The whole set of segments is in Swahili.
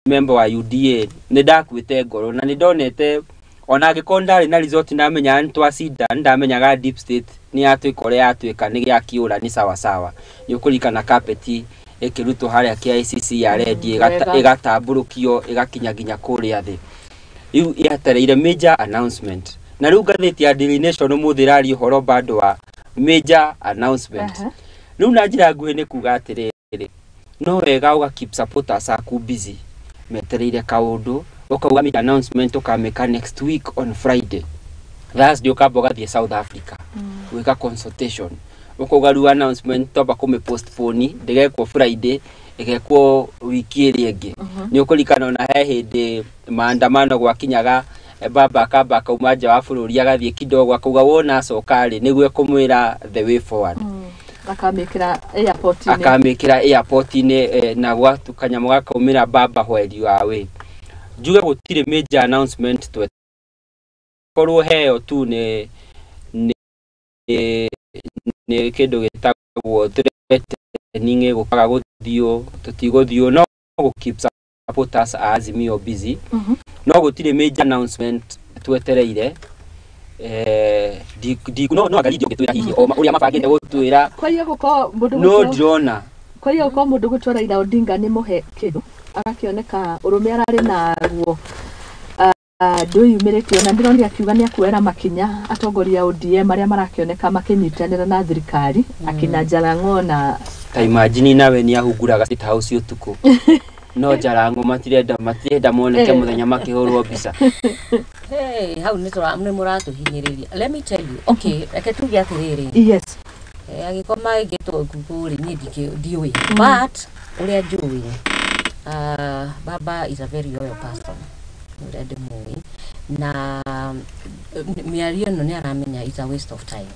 member wa UDA nidakwite ngoro na nindonete ona gikondari na resort na menya ntwacinda ndamenyaga deep state ni atwikore atwika ni gya kiura ni sawa sawa ni ukurikana carpet ekiruto haria kia ICC ya ready igatamburukio igakinya ginya kuria thi iu yatereire major announcement na riu ngathiti ya Daily Nation umuthirari horo bado wa major announcement riu na njira nguhi ni kuga atiriri no wega uga keep supporters aku busy metereire kaundu ukauga major announcement ukameka next week on Friday Thursday ukaboga thie South Africa wika consultation ukauga ru announcement toba kume postpone ndegekwo Friday igekwo wiki iri ingi ni ukurikana na he hindi maandamano gwakinyaga baba kaba kaumanja wa bururi agathie kidogo akauga wona sokari niguo kumwira the way forward akamikira airport ni na gwatu kanyamo gakaumira baba hweli wawe njuge gutire major announcement twe korwo heo tu ni kindu gitagwo ninge gukaga guthio tutiguthio no go keep supporters Azimio busy no gutire major announcement twetereire no agaridio gitwira hihi uria mabangite gutwira kwa hiyo guko mundu no drona kwa hiyo guko mundu gutwira Raila Odinga ni muhe kindu agakioneka urume arari na ruo nduyumirite ona ndironi akiuga ni akuera makinya atongoria ODM aria marakioneka makinyitanira na thirikari akina Jalango na ta imagine nawe ni ahunguraga State House utuku no Jalango matirenda moneke muthenya makihurwo bisa hey how ni muratuhinyiriria let me tell you okay reke tuge atiriri yes agikoma igito kukuri ni diwe but uria njui baba is a very loyal person already moving na miario no ni aramenya is a waste of time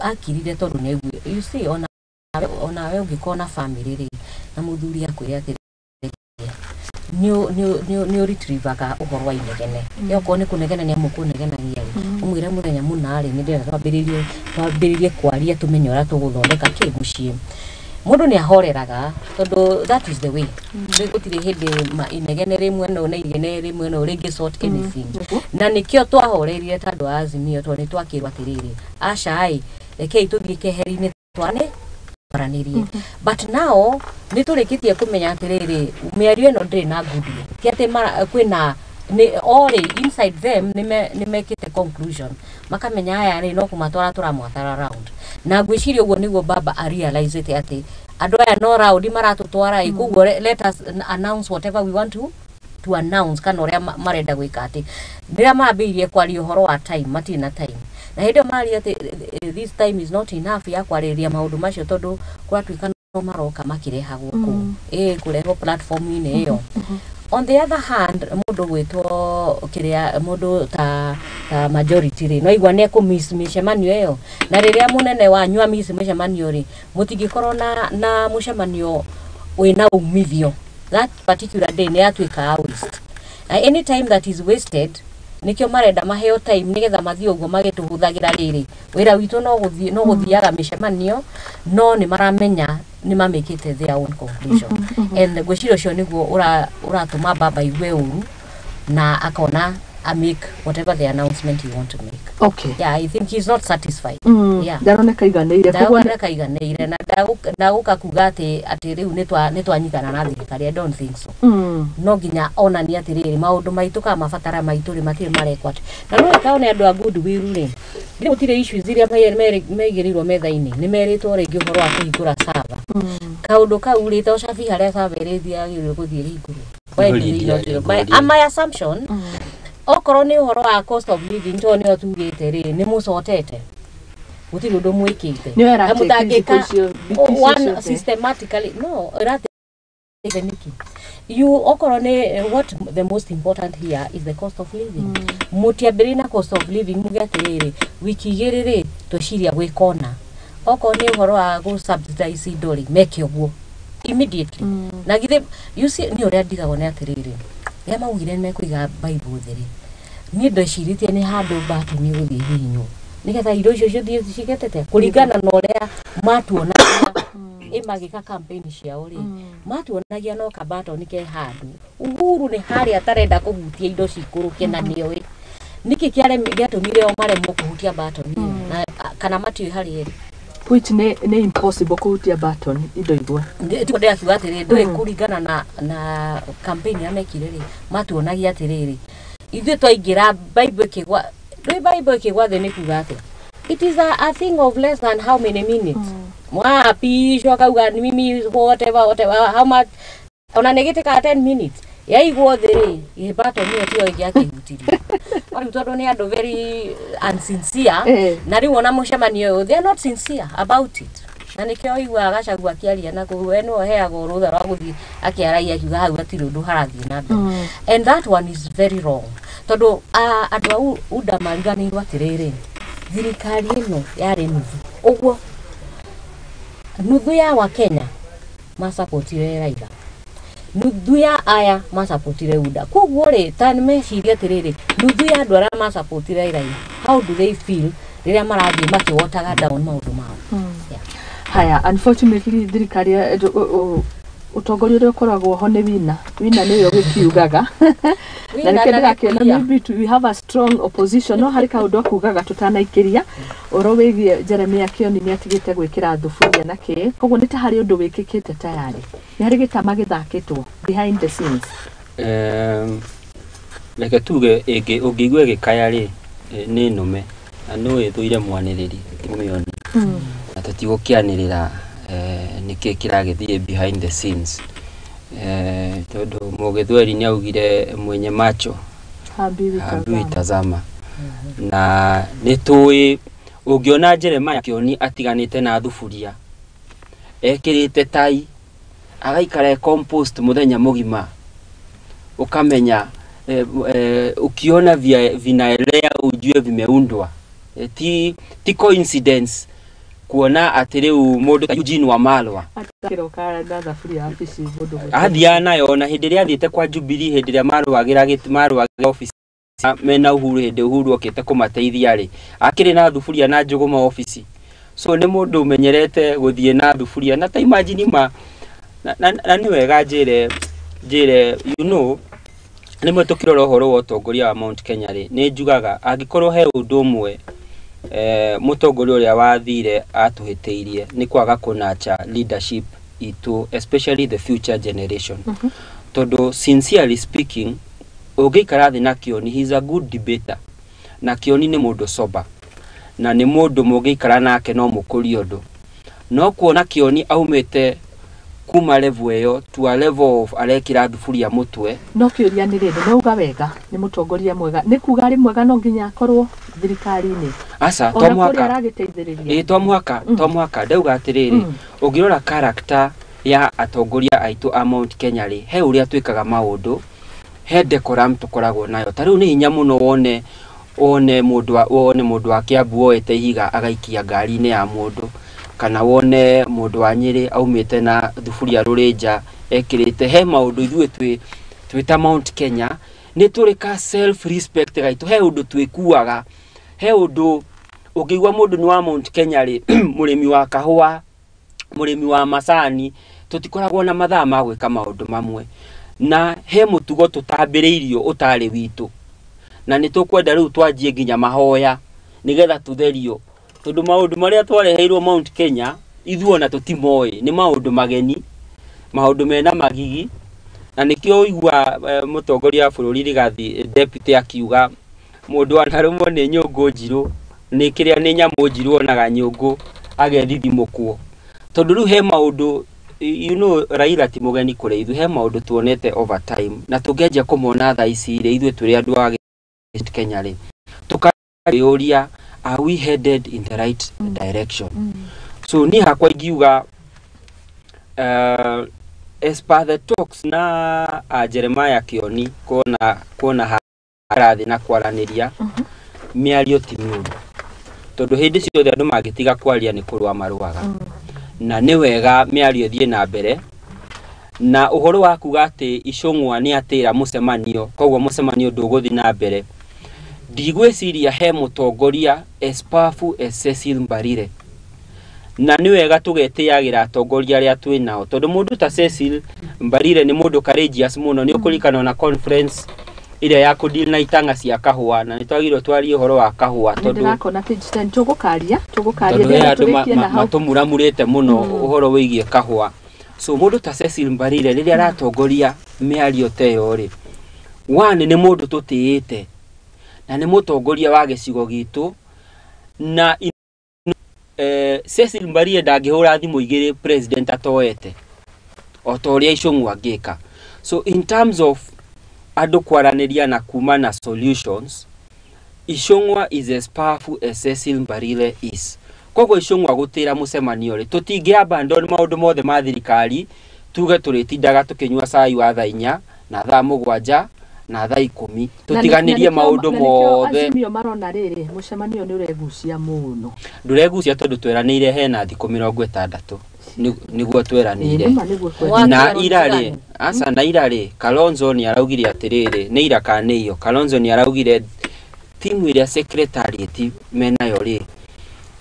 akirire tondu ne you see ona we ugikona family ri na muthuri akwire atiri ni retrievaga uhoro wa inegene yoko ni kunegena ni amukunegena ngiari umwire muthenya munari ni ndira twambiririe kwaria tumenye ora tuguthondeka kigucie mundu ni ahoreraga tondu that is the way gutire hindi inegene rimwe no na igene rimwe no ringi sort anything na nikio twahorerie tandu Azimio to ni twakirwa tiriri ashai reke ituthie keheri-ini twane paranirie but now niturikitie kumenya atiriri miario eno ndiri na ngudio ti ati kwina ni all inside them nimekite conclusion makamenya aya ri no kumatwara turamwatara round na gwiciria uguo niguo baba realize it ati andu aya no round maratutwara ikugo let us announce whatever we want to announce kana uria marenda gwika ati ndira mabirie kwari uhoro wa time matina time na hindo mari ati this time is not enough ya kwariria maundu macio tondu kwatuika no maroka makireha guku kureho platform ine iyo on the other hand mundu gwitwo kiria mundu ta majority ri no igwa ne ku miss mishemanio iyo na riria munene wa nywa miss mishemanio ri mutingikorwo na mushemanio wina umithio that particular day ne atwika waste any time that is wasted nikio marenda maheo time nigetha mathie uguo magituhuthagira riri wira witu no guthiaga mishemanio no ni maramenya ni mamekite their own conclusion and gwiciro cio niguo uratuma baba igwe uru na akona make whatever the announcement you want to make. Okay. Yeah, I think he's not satisfied. Yeah. Darona kaiganeire na ukakuga ati riu nitwanyitana na thirikari. I don't think so. No ginya ona ni atiriri maundu maitu ka mabatara maitu ri matiri marekwa. Na no kaone andu a good will ri. Ni gutire issues iria meigirirwo metha-ini ni meritwo ringi uhoro wa kuhingura sava. Kaundu kau ri to shafi haria sava irithia agirwo kuthie hinguru. My assumption okoro ni uhoro wa cost of living to ni otugite ri ni mucotete gutiri undu mwikite na mutangika one systematically no rate niki you okoro ni what the most important here is the cost of living mutiabirina cost of living mugatiriri wiki igiriri twiciria gwikona okoro ni uhoro wa go subsidize dori make oguo immediately na githe you see ni uria ndigago ni atiriri ya maugire me kuiga Bible theri ni ndashiritie ni handu batu ni guthie hinyo nigetha indo icio cio thie ciketete kuringana na uria matuona magika campaign ciao ri matuonagia no kabato nike handu Uhuru ni hari atarenda kuhutia indo cikuruke na nio niki kiare giatumire o mare mukuhutia batoni na kana matu hari eri which ne impossible kuhutia baton indo igwa ndiko ndia kiuga atiriri nduri kuringana na campaign ya mekire ri matuonagia atiriri ithu twaingira Bible kigwa Bible kigwa the nikuga ati it is a thing of less than how many minutes mwapi shwaka mimi whatever how much ona negete ka 10 minutes yaigwo thiri ibato ni tio yake hutiria wali todo ni ando very unsincere na ri wona mushemanio they are not sincere about it na nikio igwa agacagua kiaria na kuweno heago rutha rwa guthi akiaraia kiuga hau atiro ndu harathi na and that one is very wrong todo andu uda mariganirwo atiriri thirikari ino yari nuthu uguo nuthu ya wa Kenya masapotire Raila nuthu ya aya masapotire uda koguo ri tani meciria atiriri nuthu ya andu ara masapotire Raila how do they feel riria marathie makiwotaga down maundu mao haya unfortunately thirikari utongoria uri ukoragwo ho ni wina niyo gikiugaga na nikendira maybe we have a strong opposition no hari kaundu akugaga tutanaikiria orowegie Jeremia Kioni ni atigite gwikira thufuria na ki koguo ni ta hari undu wikikite tayari ni hari gitama githakitwo behind the scenes reke tuge ungigwe gikaya ri ni nume na no ithuire mwaniriri timioni na tutigukianirira niki kiragithie behind the scenes todo mugithweri ni augire mwenye macho habiwi tazama na nitui ungiona Jeremia Kioni atiganite na thufuria ekirite tai agaikara compost muthenya mugima ukamenya ukiona vinaelea ujue vimeundwa ti coincidence kuona atiriu mundu ta Eugene Wamalwa akiroka na thufuria office mundu athiana yona hindi ria thiete kwa Jubilee hindi ria marwagira office mena Uhuru hindi Uhuru okite kumateithia ri akiri na thufuria na njuguma office so ni mundu umenyerete guthie na thufuria na ta imagine na ni wega njire you know ni mwe tukirora horo wa utongoria wa Mount Kenya ri ni njugaga angikorwo he undu umwe mutongoria uria wathire atuhiteirie ni kwaga kunacha leadership itu especially the future generation todo sincerely speaking ugikara thi na Kioni he is a good debater na Kioni ni mundu sober na ni mundu mugikara nake no mukuri undu no kuona Kioni aumete kuma level eyo to a level of arekira thufuria mutwe no kiuria ni rindu no uga wega ni mutongoria mwega ni kuga ari mwega no nginya akorwo thirikari-ini asa tomwaka ndauga atiriri ungirora character ya atongoria aitu a Mount Kenya ri he uria twikaga maundu he decorum tukoragwo nayo tariu ni hinya muno wone mundu wa Kiambu oete ihiga agaikia ngari-ini ya mundu kana wone mundu wa Nyeri aumite na thufuria rurinja ekirite he maundu ithuĩ twita Mount Kenya ni turi ka self respect gaitu he undu twikuaga he undu ungigwa mundu ni wa Mount Kenya ri murimi wa kahua murimi wa macani tutikoragwo na mathaa ma gwika maundu mamwe na he mutugo tutambiriirio utari witu na ni tukwenda riu twanjie nginya mahoya nigetha tutherio tondu maundu maria twareheirwo Mount Kenya ithuona tutimoi ni maundu mageni maundu mena magigi na nikio igwa mutongoria bururi Rigathi deputy akiuga mundu anarumwo ni nyungu njiru ni kiria ni nyamu njiru onaga nyungu agethithimukwo tondu riu he maundu you know Raila ti mugeni kure ithu he maundu tuonete over time na tungeja kumona tha ici ri ithu turi andu a Kenya ri tukayuria are we headed in the right direction so ni hakwa ingiuga as per the talks na Jeremia Kioni kuona harathi na kwaraniria miario ti miuru tondu hindi ciothe andu magitiga kwaria ni kurwa maruaga na ni wega miario thie na mbere na uhoro wa kuga ati icungwa ni atira mucemanio koguo mucemanio nduguthi na mbere ndigwiciria he mutongoria as powerful as Cecil Mbarire na ni wega tugetiagira atongoria aria twinao tondu mundu ta Cecil Mbarire ni mundu courageous muno ni ukurikana na conference ile ya kudeal na itanga cia kahua na nitwagirwo twari uhoro wa kahua tondu ndakona tijiten tugukaria na matumuramurite muno uhoro wigie kahua. So mundu ta Cecil Mbarire riria aratongoria miario teyo ri one ni mundu tutiite na ni mutongoria wa gicigo gitu na Cecil Mbarire ndangihura thimu igiri president atoete otoria icungu angika. So in terms of andu kwaraniria na kuma na solutions, Icungwa is as powerful as Cecil Mbarire is. Koguo Icungwa gutira mucemanio ri tutingi abandon maundu mothe ma thirikari tuge turitindaga tukinyua cai wa thaa 4 na thaa 7 na thaa 10 tutiganirie maundu mothe. Acimio marona riri mucemanio ni uregucia muno nduregucia tondu tweranire hena thiku 60 niguo tweranire na irari asa na irari Kalonzo ni araugire atiriri ni irakaniyo Kalonzo ni araugire timu iria secretariat menayo ri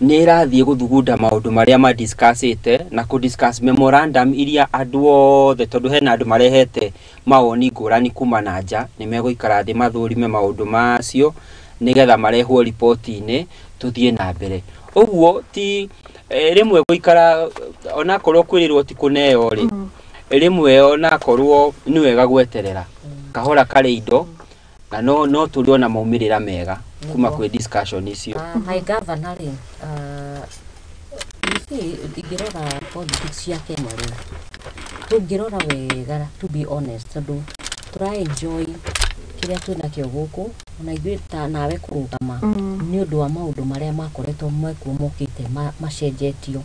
ni irathie guthugunda maundu maria ma discussite na ku discuss memorandum iria andu othe tondu hena andu marehete mawoni ngurani kuma na nja ni meguikara thi mathurime maundu macio nigetha marehwo report-ini tuthie na mbere. Uguo ti rimwe guikara ona korwo kwirirwo ti kuneo ri rimwe ona korwo ni wega gweterera kahora kare indo na no tuliona maumirira mega kuma kwe discussion icio. My governor igirora politics ya Kenya ri tungirora wega to be honest tondu tura enjoy kiria twina kio guku na igwita nawe kurugama ni undu wa maundu maria makoretwo mekumukite macenjetio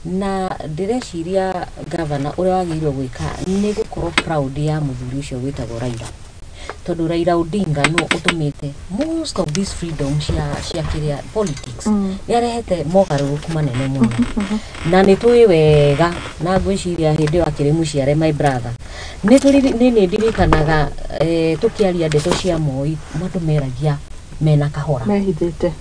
na ndireciria governor uria wagirwo gwika ni gukorwo proud ya muthuri ucio witagwo Raila tondu Raila Odinga no utumite most of these freedoms cia kiria politics ni arehete mogaruruku manene muno na ni tui wega na ngwiciria hindi wa kirimu ciare my brother ni ndirikanaga tukiaria ndeto cia Moi mandu meragia mena kahora mehithite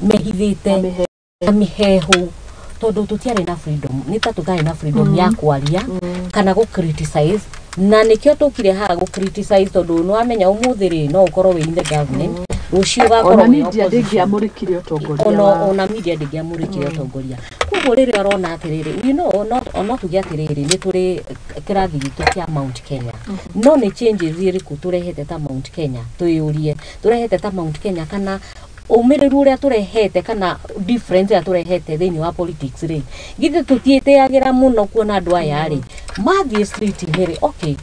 na mihehu tondu tutiari na freedom ni ta tukai na freedom ya kwaria kana go criticize na nikio tukire ha go criticize tondu no amenya umuthiri no ukorwo wi in the government rucio gakorwo media ndingiamurikire utongoria ona media ndingiamurikire utongoria kugo riri arona atiriri you know not tugia atiriri ni turi kirathi gitu kia Mount Kenya no ni changes iriku turehete ta Mount Kenya tuyurie turehete ta Mount Kenya kana umiriru uria turehete kana difference ya turehete thini wa politics ri githe tutiete agira muno kuona andu aya ri mathie street here okay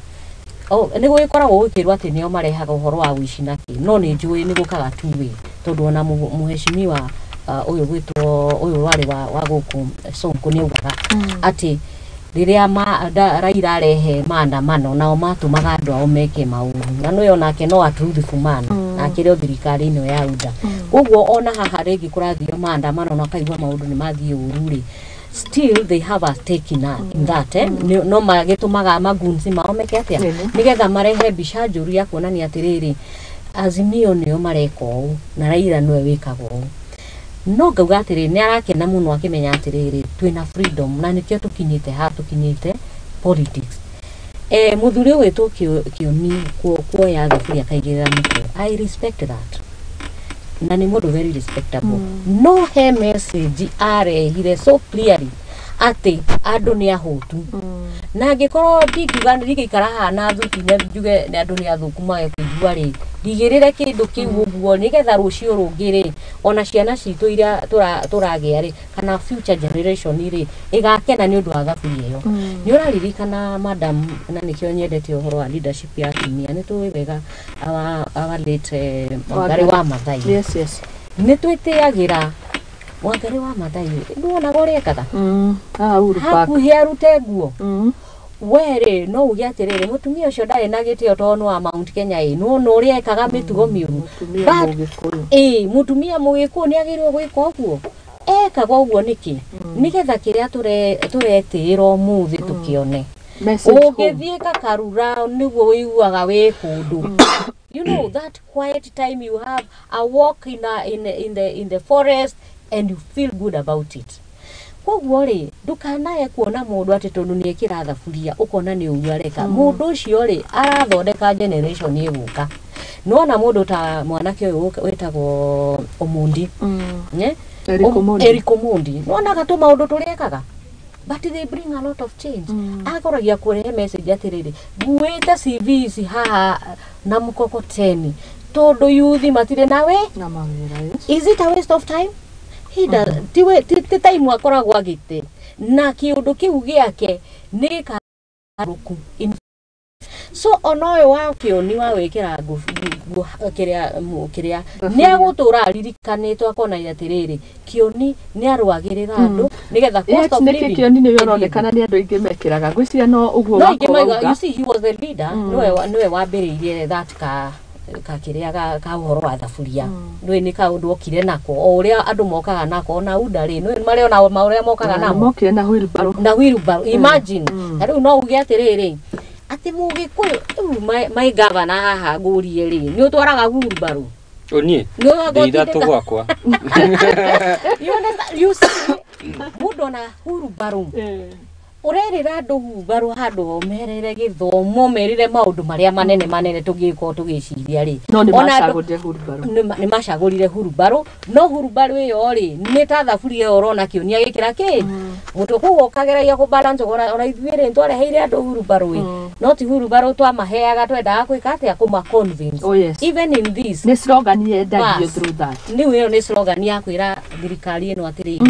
ni gugikoragwo gukirwa ati nio marehaga uhoro wa wici naki no ni njui ni gukaga tuwe tondu ona muheshimiwa uyu gwitwo uyu wari wa guku Sonko ni ugaga ati riria Raila arehe maandamano nao matumaga andu ao meke mauru na no yonake no a truthful man akire thirikari ino ya UDA koguo ona haha regi kurathio maandamano na kaigwa maundu ni mathie ururi still they have a stake in that no magitumaga magunzi mao meke atia nigetha marehe bica njuru ya kuonania atiriri Azimio nio mareko na Raila noe wikago no ngauga atiriri ni arakena muno akimenya atiriri twina freedom na nikio tukinyite politics muthuri wetu kioni kuoya thufuria kaigirira mutwe I respect that na ni mundu very respectable no he message arehire so clearly ati andu ni ahutu na ngikorwo ndingiuga ndigikara hana thuti ne njuge ni andu ni athukuma ekujua ri ndigirire kindu kiu uguo nigetha rucio rungiri ona ciana citu iria turagia ri kana future generation ri igakena ni undu wa thaburia iyo ni uraririkana madam na nikio nyendete uhoro wa leadership ya timia ni tuwe wega our late Wangari wa Maathai yes ni twitiagira Wangari wa Maathai nduona gore kaga uru pak hakuhi arute nguo were no ugia atiriri mutumia ucio ndari na gitio tono wa Mount Kenya no uri ekaga mitugo miuru mutumia mugiku ni agirwo gwika uguo ekaga uguo niki nigetha kiria turetiro muthi tukione ugithie kakarura niguo wiguaga we kundu you know that quiet time you have a walk in the forest and you feel good about it koguo ri ndukanae kuona mundu ati tondu ni ekira thaburia ukona ni ugu areka mundu ucio ri arathondeka generation iguka nona mundu ta mwanake uyu wetagwo Omundi Eric Omundi nona gato maundu turekaga but they bring a lot of change akoragia kurehe message atiriri guite CVs ha na mukokoteni todo yuthi matire nawe na mawira is it a waste of time he does ti time akoragwo agite na kiundu kiu giake ni karuku so onoyo wa kioni wa wekera kiria ni agutura aririkanitwo akona atiriri kioni ni arwagirira andu nigetha cost of living kioni ni yoronekana ni andu ingi mekiraga gwiciria no uguo wako you see he was the leader niwe wambiriirie that ka kiria ka uhoro wa thaburia nwe ni kaundu okire nako o uria andu mokaga nako na udari nwe mari ona mauria mokaga namo mokire na wheelbarrow imagine riu no ugi atiriri ati mugikuyu my governor haha ngurie ri ni utwaraga wheelbarrow oni ndeitha tugwakwa you see mudo na wheelbarrow urerira andu wheelbarrow handu merere githomo merire maundu maria manene tugiko tugiciria ri ni macagurire wheelbarrow no wheelbarrow iyo ri ni ta thaburia urona kionia gikira ki mutu kugo ukageragia ku balance ona ithuire ntwareheire andu wheelbarrow no ti wheelbarrow twamaheaga twendaga gwika atia kuma convince even in this ni slogan yendagio through that ni ni slogan ya kwira thirikari ino atiri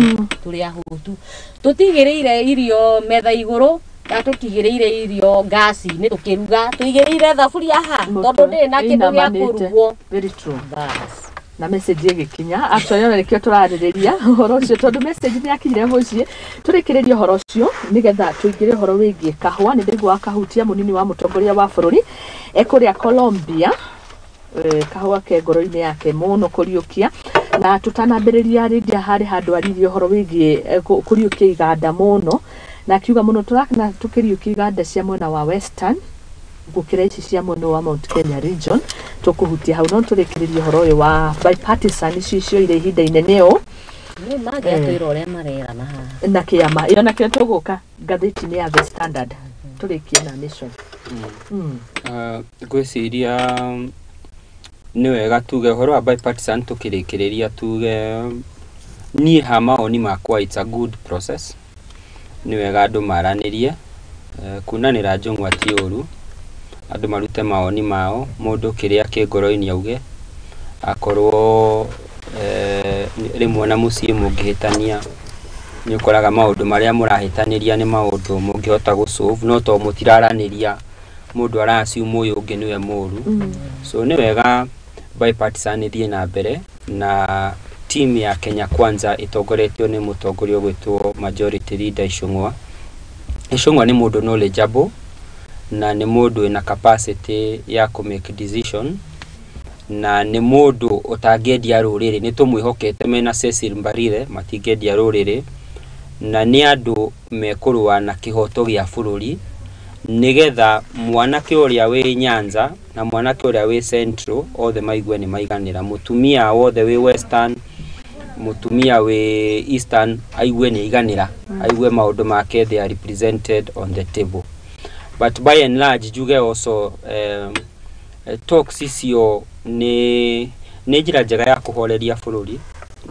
turi ahutu tutigiriire irio metha iguru na tutigiriire irio gasi ni tukiruga tuigiriire thaburia ha tondu ndi na kindu gya kurugwo very true bas na message igikinya actually nikio turaririria horo cio tondu message ni yakinyire hocie turikiririe horo cio nigetha tuigire horo wigie kahwa ni ndigwa kahutia munini wa mutongoria wa bururi ekuria Colombia kahwa ke ngoro-ini yake muno kuriukia na tutanambiriria rindia hari handu aririe horo wigie kuriukia iganda muno na kiuga muno turakana tukiriukia iganda cia mwena wa Western gukira ici cia mwena wa Mount Kenya region tukuhutia hau no turikiririe horo uyu wa bipartisan icio ire ihinda inene o ni magi atwira uria marera na ha na kiama iyo na kio tuguka ngatheti ni ya The Standard turikie na Nation gwiciria ni wega tuge horo wa bipartisan tukirikiriria tuge ni maoni makwa it's a good process ni wega andu maranirie kunanira njungwa ti uru andu marute maoni mao mundu kiria ki ngoro-ini auge akorwo rimwe na mucii mungihitania ni ukoraga maundu maria murahitaniria ni maundu mungihota gusolve no to mutiraraniria mundu arasiumu uyu ungi niwe muru so ni wega bipartisan ithie na mbere na team ya Kenya Kwanza itongoretio ni mutongoria gwitwo majority leader Icung'wa ni mundu knowledgeable na ni mundu ina capacity ya ku make decision na ni mundu utangendia ruriri ni tumwihokete mena Cecil Mbarire matingendia ruriri na ni andu mekurua na kihoto gia bururi nigetha mwanake uria wi Nyanza na mwanake uria wi Central othe maigwe ni maiganira mutumia wothe wi Western mutumia we Eastern aigwe ni iganira aigwe maundu make they are represented on the table but by and large juge also talks icio ni njira njega ya kuhoreria bururi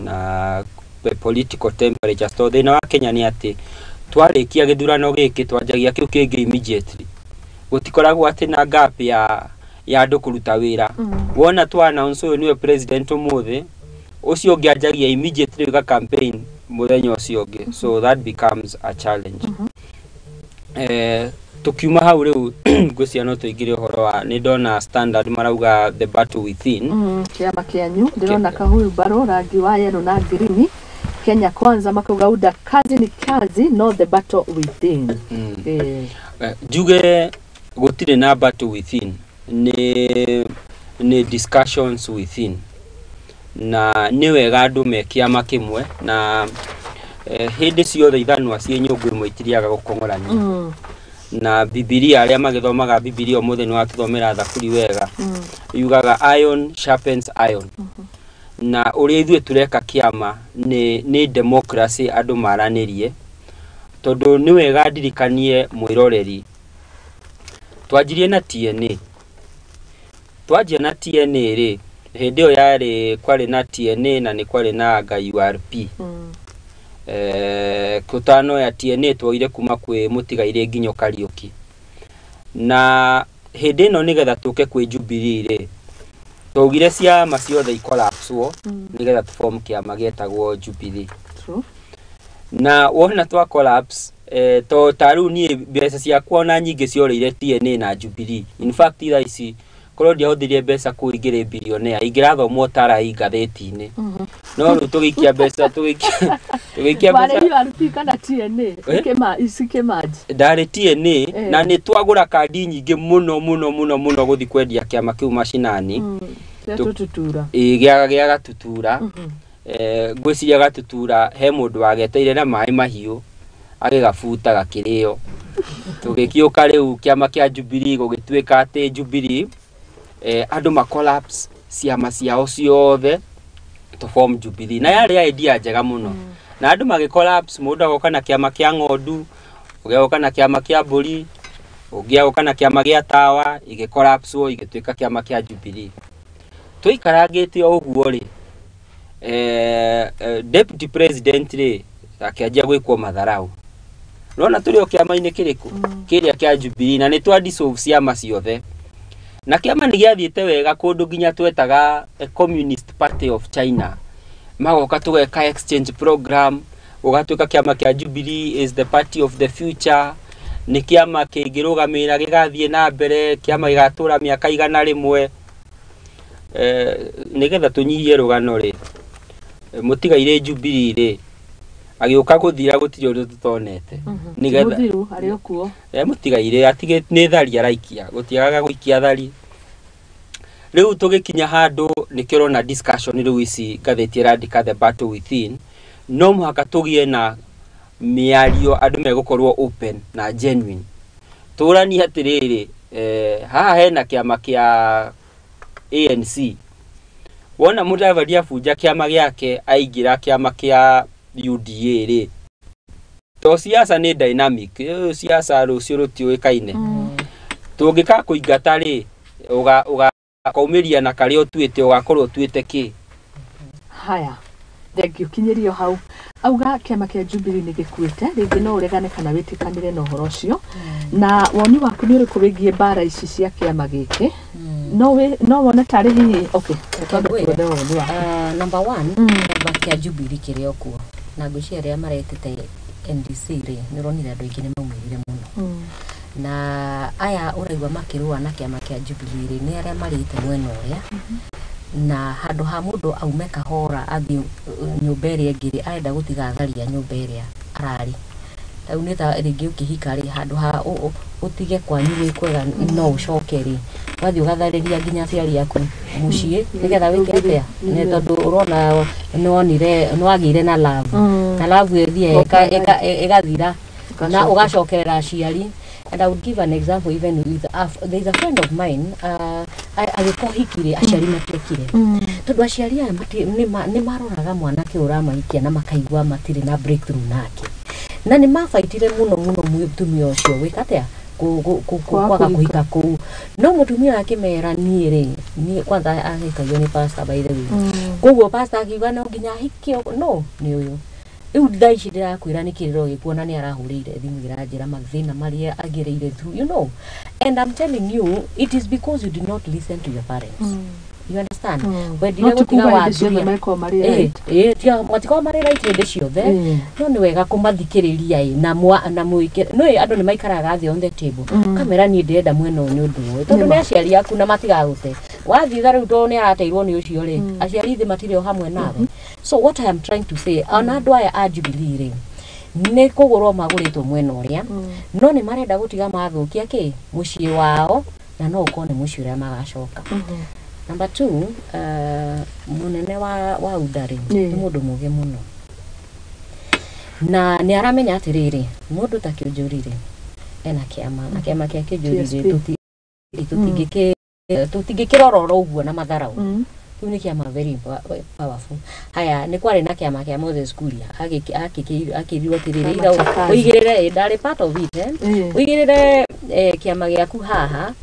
na political temperature so thina wa Kenya ni ati twarikia githurano giki twanjagia kiu kingi immediately gutikoragwo ati na gap ya andu kuruta wira wona twa announce uyu niwe president umuthi ucio ungianjagia immediately ga campaign muthenya ucio ungi so that becomes a challenge tukiuma hau riu ngwiciria no tuingire uhoro wa ni ndona Standard marauga the battle within kiama kianyu ndirona kahuyu baro rangi wa yellow na green Kenya Kwanza makauga uda kazi ni kazi no the battle within juge gutire na battle within ni discussions within na ni wega andu me kiama kimwe na hindi ciothe ithanwa cie nyungu imwe itiriaga gukongorania na Biblia aria magithomaga Biblia umuthi ni watuthomera thakuri wega yugaga iron sharpens iron na uria ithuĩ tureka kiama ni democracy andu maranirie tondu ni wega ndirikanie mwiroreri twanjirie na TNA ri hindi yo yari kwari na TNA na ni kwari na URP kutano ya TNA twoire kuma kwi Mutigaire nginyo Kariuki na hindi no nigetha tuke kwi Jubilee ri tugire ciama ciothe ikolapswo nigetha tuform kiama getagwo Jubilee. Na wona twa collapse to taru ni mbeca ciakwa na nyingi ciorire TNA na Jubilee. In fact ira ici korwo ndiahothirie mbeca kuingire billionaire ingirathomwo tara ingatheti-ini no ru tugikia mbeca tugikia mbeca URP kana TNA isikemaji ndari TNA na ni twagura kandi nyingi muno guthi kwendia kiama kiu mashinani tutura giaga tutura ngwiciria gatutura he mundu wageteire na mai mahiu agigafuta gakirio tugikiuka riu kiama kia Jubilee gugituika ati Jubilee andu ma collapse ciama ciao ciothe to form Jubilee na yari idea njega muno na andu magi collapse mundu agoka na kiama kia ng'ondu ugeoka na kiama kia mburi ugeoka na kiama gia tawa ige collapse igituika kiama kia Jubilee tuikarangite uguo ri deputy president ri akianjia gwikwo matharau nona turi o kiama-ini kiriku kiria kia Jubilee na ni twa dissolve ciama ciothe na kiama ni giathiite wega kundu nginya twetaga Communist Party of China magoka tugeka exchange program ugatuika kiama kia Jubilee is the party of the future ni kiama kingirugamira gigathie na mbere kiama gigatura miaka 100 nigetha tunyihie rugano ri Mutigaire Jubilee ri agiuka guthira gutiri undu tutonete nigetha muthiru ari okuo Mutigaire atige ni thari araikia gutiagaga guikia thari riu tugikinya handu nikirona discussion riu ici gatheti radika the battle within no muhaka tugie na miario andu megukorwo open na genuine turani atiriri haha hena kiama kia ANC wona Mudavadi afuja kiama giake aingira kiama kia UDA ri to siasa ni dynamic siasa rucio rutioikaine tungika kuingata ri uga kaumiria na kari otuite ugakorwo tuite ki haya thengio kinyirio hau auga kiama kia Jubilee ni gikuite ringi no uregane kana witikanire no horo cio na woni waku ni uriku wigie bara ici cia kiama giki no wona tari hihi okay number 1 bakia Jubilee kirio kuo na ngwiciria ria maretete NDC ri ni ronira andu aingi ni maumire muno na aya uraigwa makirua na kiama kia Jubilee ri ni aria marite mwena uria na handu ha mundu aume kahora athi nyumba iria ngiri aenda gutiga tharia nyumba iria arari tau ni ta ringi ukihika ri handu ha utige kwanyu wi kwega no ucoke ri wathi ugathariria nginya aciari aku mucii nigetha wike atia ni tondu urona no agire na love ethie igathira na ugacokerera aciari. And I would give an example even with there is a friend of mine agikohikire aciari matiekire tondu aciari aya ni maroraga mwanake uramahikia na makaigwa matire na breakthrough nake na ni mafaitire muno mutumia ucio wikatea kwaga kuhika kuu no mutumia akimera niire ni kwanza ahikayo ni pastor by the way koguo pastor akiuga no nginya hikio no ni uyu riu ndaici ndirakwira ni kiriro gikuona ni arahurire thimu iranjira mathina maria agireire through you know and I'm telling you it is because you did not listen to your parents. You understand? When you gutiga wa tia matiko mari right hinde ciothe no ni wega kumathikiriria na muike no andu ni maikaraga thi on the table kamera ni ndenda mwena ni undu tondu ni aciari yaku na matigagute wathitha riu to ni arateirwo ni ucio ri aciari thi matire hamwe nawe. So what I am trying to say ona andu aya a Jubilee ri ni kugurwo maguritwo mwena uria no ni marenda gutiga mathukia ki mucii wao na no ukone mucii uria magacoka. Number 2, munene wa udari ni mundu muge muno na ni aramenya atiriri mundu ta kiujurire ena kiama na kiama kia kiujurire tutingikirororo uguo na matharau kiu ni kiama very powerful haya ni kwari na kiama kia Moses Kuria akirirwo tiriri uigirire ndari part of it uigirire kiama giaku haha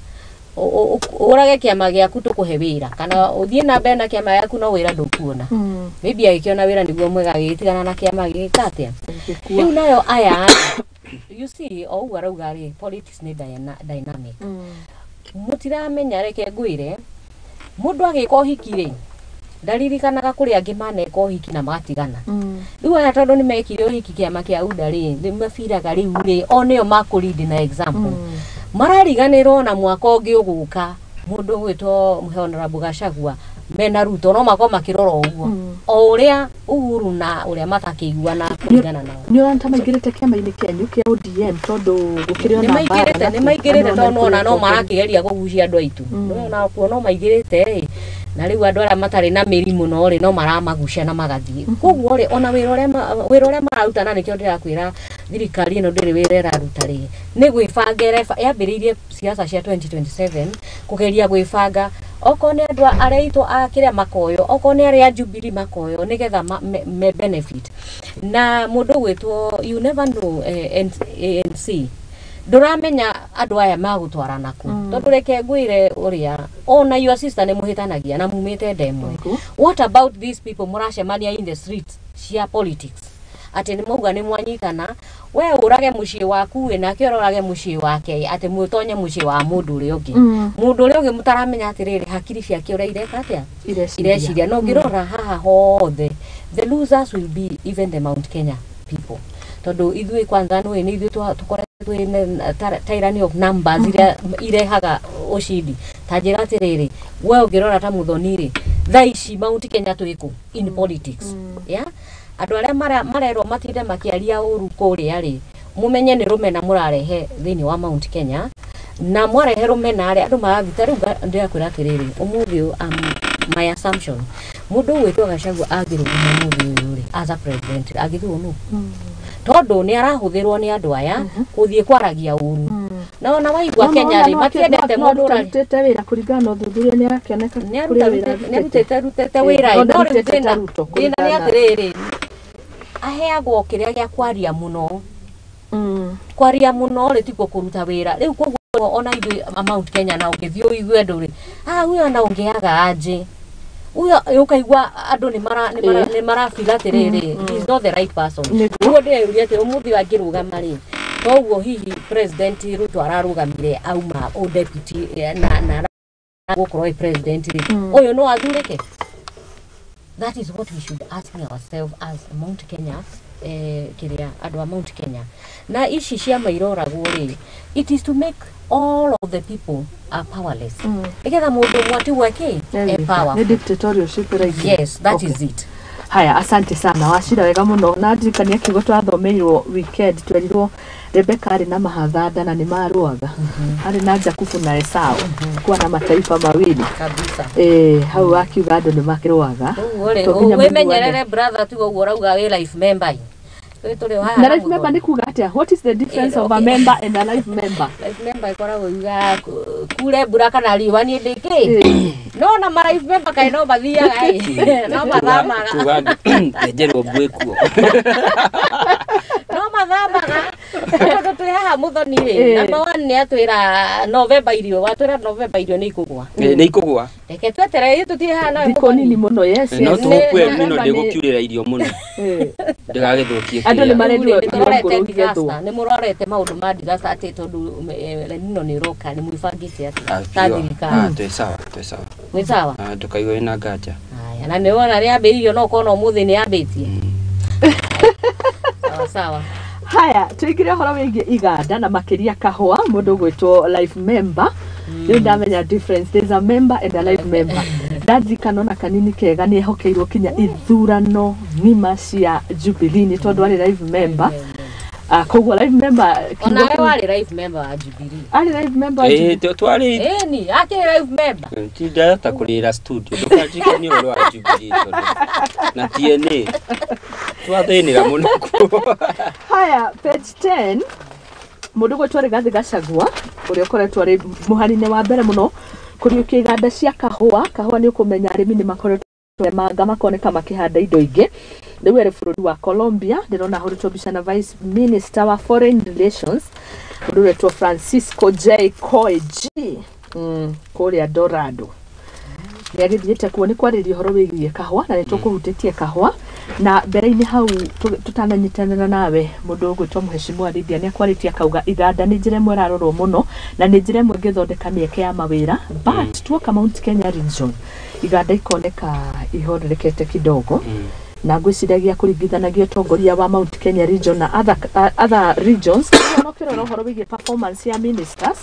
urage kiama giaku tukuhe wira kana uthie na mbere na kiama giaku no wira ndukuona maybe agikiona wira niguo mwega gitigana na kiama gikatia riu nayo aya you see all arauga ri politics ni dynamic mutiramenya reke ngwire mundu agika uhiki ri ndaririkanaga kuri angi maneka uhiki na matigana riu aya tondu ni mekire uhiki kiama kia UDA ri mafiraga riu ri oneo makuridi na example marariganirwo na mwaka ungi uguka mundu gwitwo Honorable Gachagua mena Ruto no mako makirora uguo o uria Uhuru na uria matakiguana kugana nao ni oranta maigirite kiama-ini kianyu kia ODM tondu gukiriona mbara ni maigirite tondu no marakigeria kugucia andu aitu no kuona maigirite na riu andu aria matari na mirimu no ri no maramagucia na magathie koguo ri ona wira uria mararuta na nikio ndirakwira thirikari ino ndiri wira iraruta ri ni gwibangire yambiririe siasa cia 2027 kugeria gwibanga oko ni andu aria itu akiria makoyo oko ni aria Jubilee makoyo nigetha me benefit na mundu gwitwo you never know ANC nduramenya andu aya magutwarana ku tondu reke ngwire uria ona your sister ni muhitanagia na mumite ndemwe what about these people muracemania in the streets cia politics ati ni mauga ni mwanyitana we urage mucii waku we nake urage mucii wake ati mutonye mucii wa mundu uri ungi mundu uri ungi mutaramenya atiriri hakiri ciake ura ireka atia ireciria no ngirora haha hothe the losers will be even the Mount Kenya people tondu ithui kwanza no ni ithui tukore tyranny of numbers irehaga ucindi tanjira atiriri we ngirora ta Muthoni ri thaici Mount Kenya twiku in politics yeah andu aria marerwo matinde makiaria uru kuria ri mumenye ni rumena murarehe thini wa Mount Kenya na mwarehe rumena aria andu marathita riu ndirakwira atiriri umuthi my assumption mundu gwitwo Gachagua agiruguma muthi uri as a president agithwo no tondu ni arahuthirwo ni andu aya kuthie kwaragia uru na ona waigwa Kenya ri matiendete mundu urarutite wira kuringana uthuthuria ni arakioneka kuria wira ni rutete wira no rutena ni atiriri aheagwo kiria gia kwaria muno kwaria muno ri tiko kuruta wira riu koguo ona ithu Mount Kenya na ukithio igwe andu ri huyo na ungiaga aje uyo ukaigwa andu ni marafila atiriri he is not the right person ugo ndiuria ati umuthi wangirugama ri koguo hihi president Ruto ararugamire auma o deputy na gukorwo president ri uyo no athurike. That is what we should ask ourselves as Mount Kenya kiria andu a Mount Kenya na ici cia mairoragwo ri it is to make all of the people are powerless igetha mundu mwati wake power ni dictatorship right yes that is it. Haya asante sana washira wega muno na ndirikania kigo twathomeirwo weekend twerirwo Rebecca ari na mahathanda na ni maruaga ari na Jakubu na Esau kwa na mataifa mawili kabisa hau akiuga andu ni makiruaga we menyerere brother tu uguo rauga we life member na life member ni kuga atia what is the difference of a member and a life member? Life member ikoragwo iga kure mbura kana riwa ni ndiki no na ma life member kai no bathiaga no mathamaga kuga njerwo bwekuo no mathamaga tondu twi haha Muthoni ri number 1 ni atwira November irio watwira November irio ni ikugwa reke twetere tuti haha na thiko nini muno yes no tukwe mino ni gukiurira irio muno ndigagithukie andu ni marendio ni murorete maundu ma disaster ati tondu nino ni roka ni mwifangite ati tathirika twe sawa ni sawa tukaiwe na ngaja haya na niona ri ambiririo no kono muthi ni ambitie sawa. Haya tuigire horo wingi iganda na makiria kahwa mundu gwitwo life member you ndamenya difference there's a member and a life member dazi kanona kanini kega ni hokeirwo kinya ithurano ngima cia Jubilee ni tondu ari life member koguo life member ona we wari life member wa Jubilee ari life member twari ni ake life member tida ta kulira studio ndukajika ni oro wa Jubilee na TNA twathenira muno. Haya page 10 mundu gwetwo Rigathi Gachagua uria koretwo ari muharine wa mbere muno kuriukia iganda cia kahua ni ukumenya arimi ni makoretwo manga makoneka makihanda indo ingi riu eri bururi wa Colombia ndirona horitwo bica na Vice Minister wa Foreign Relations uretwo Francisco J. Koeji kuria Dorado nĩagithiĩte kuo nĩ kwarĩria ũhoro wĩgiĩ kahũa na nĩtũkũhutĩtie kahũa na mbere-inĩ hau tutananyitanĩra nawe mũndũ ũgwĩtwo Mheshimiwa Lydia nĩakwarĩtie akauga iganda nĩ njĩra ĩmwe ĩrarorwo mũno na nĩ njĩra ĩmwe ĩngĩthondeka mĩeke ya mawĩra but tuoka Mount Kenya region iganda ikoneka ihorerekete kidogo na ngwĩciragia kũringithanagio ũtongoria wa Mount Kenya region na other regions no kĩrora ũhoro wĩgiĩ performance ya ministers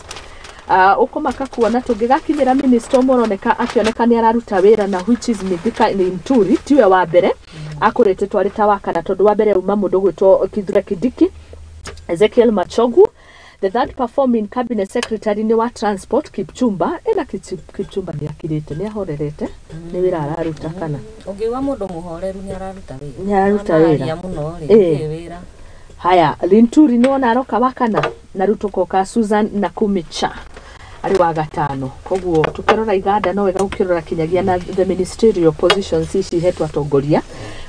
ukomaka kuona tungigakinyira minister moroneka akioneka ni araruta wira na which is Mithika Linturi tiwe wa mbere akurete twari ta wakana tondu wa mbere uma mundu gwitwo Kithure Kindiki Ezekiel Machogu the third performing cabinet secretary ni wa transport Kipchumba ena Kipchumba ni akirite ni ahorerete ni wira araruta kana ungiwa mundu muhoreru ni araruta wira ya muno ri wira haya Linturi no naroka wakana na rutokoka Susan na Kumicha ari wa gatano koguo tukirora iganda no wega ukirora kinyagia na the ministerial positions ici hetwa tongoria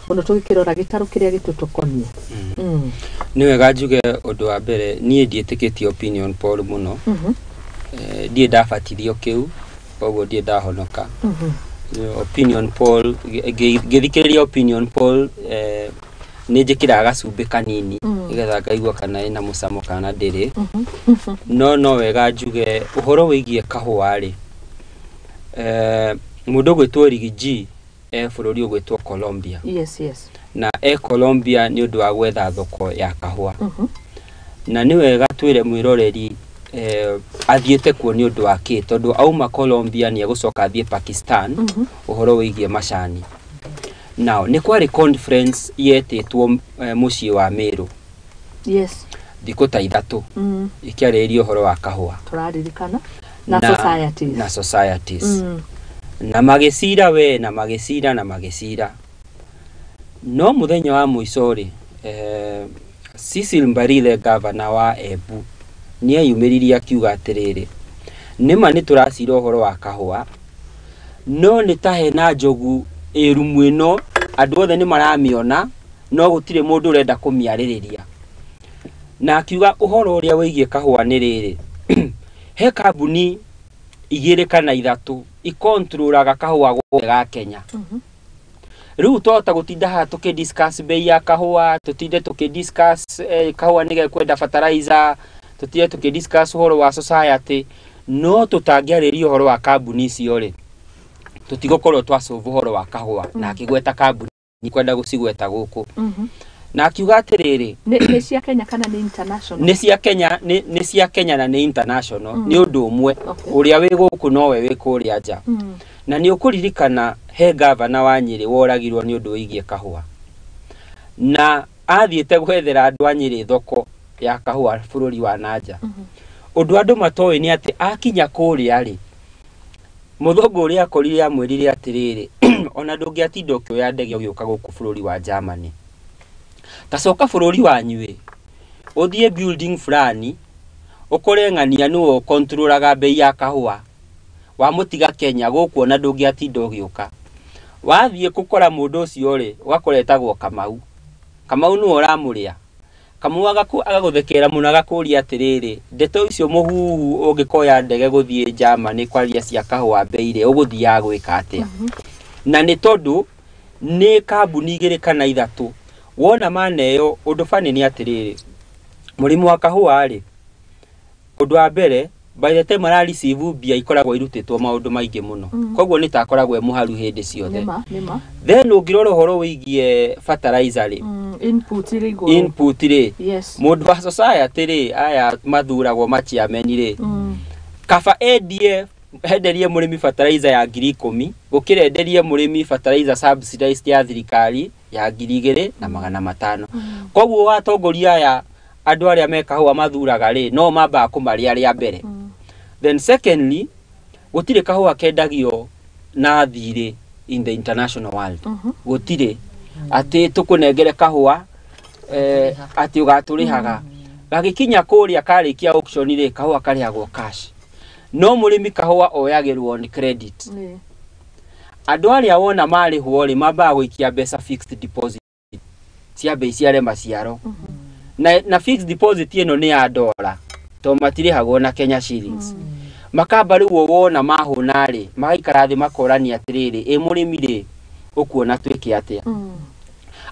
muno tukirora gitaru kiria gitutukonie ni wega njuge undu wa mbere nie ndietikitie opinion poll muno die ndabatithio kiu koguo die ndahonoka opinion poll githikiriria opinion poll ni njikira gacumbi kanini igetha ngaigua kana ina mucamo kana ndiri no wega njuge uhoro wigie kahua ri mundu gwitwo Rigiji bururi gwitwo Colombia yes na Colombia ni undu wa gwetha thoko ya kahua na ni wega twire mwiroreri athiete kuo ni undu wa ki tondu auma Colombia ni egucoka athie Pakistan uhoro wigie macani now ni kwari conference yetitwo mucii wa Meru yes thikũ ta ithatu ikiarĩrio uhoro wa kahua turaririkana na societies na magicira we na magicira no muthenya wa muico ri Cecil Mbarile governor wa Embu ni ayumiriria akiuga atiriri nima ni turacira uhoro wa kahua no ni tahe na njogu irumu ino andu othe ni maramiona no gutire mundu urenda kumiaririria na akiuga uhoro uria wigie kahua ni riri he kambuni igire kana ithatu ikontrolaga kahua ga Kenya riu tota gutinda ha tukidiscuss bei ya kahua tutinde tukidiscuss kahua nige kwenda fertilizer tutinde tukidiscuss uhoro wa society no tutangiariria uhoro wa kambuni icio ri tutigokorwo twasolve uhoro wa kahua na akigweta kambuni kwenda gucigweta guku na akiuga atiriri ni cia Kenya kana ni international ni cia Kenya na ni international ni undu umwe uria wi guku no we wi kuria nja na ni ukuririkana he governor wa Nyeri woragirwo ni undu wigie kahua na athiete gwethera andu a Nyeri thoko ya kahua bururi wa nanja undu andu matowe ni ati akinya kuria ri muthongo uria akorire amwirire atiriri ona ndungiatinda ukioya ndege ugiuka guku bururi wa Germany tacoka bururi wa nywe uthie building fulani ukore ngania no controlaga bei ya kahua wa mutiga Kenya guku ona ndungiatinda ugiuka wathie gukora mundu ucio ri ugakoretagwo Kamau no uramuria Kamau agaguthekera muno agakuria atiriri ndeto icio muhuhu ungikoya ndege guthie Germany kwaria cia kahua beire uguthia gwika atia na ni tondu ni kambuni igire kana ithatu wona maneyo undu fani ni atiriri murimu wa kahua ri undu wa mbere by the time ara receive bia ikoragwo irutitwo maundu maingi muno koguo ni takoragwo emuharu hindi ciothe then ungirora uhoro wigie fertilizer ri input ri mundu wa society ri aya mathuragwo machiameni ri kaba ADF henderie murimi fertilizer ya 10,000 gukire enderie murimi fertilizer subsidized ya thirikari ya 2,500 koguo watongoria aya andu aria mekahua mathuraga ri no mamba kumaria ria mbere then secondly gutire kahua kendagio na thire in the international world gutire ati tukunengere kahua ati ugaturihaga gagikinya kuria karikia auction ri kahua kariagwo cash no murimi kahua oyagirwo on credit andu aria wona mari huori mamba gwikia mbeca fixed deposit cia bei cia maciaro na fixed deposit ino ni ya $, to matiri hagwo na Kenya shillings makamba riu wona mahuna ri magaikara thi makorania atiriri murimi ri ukuona twike atia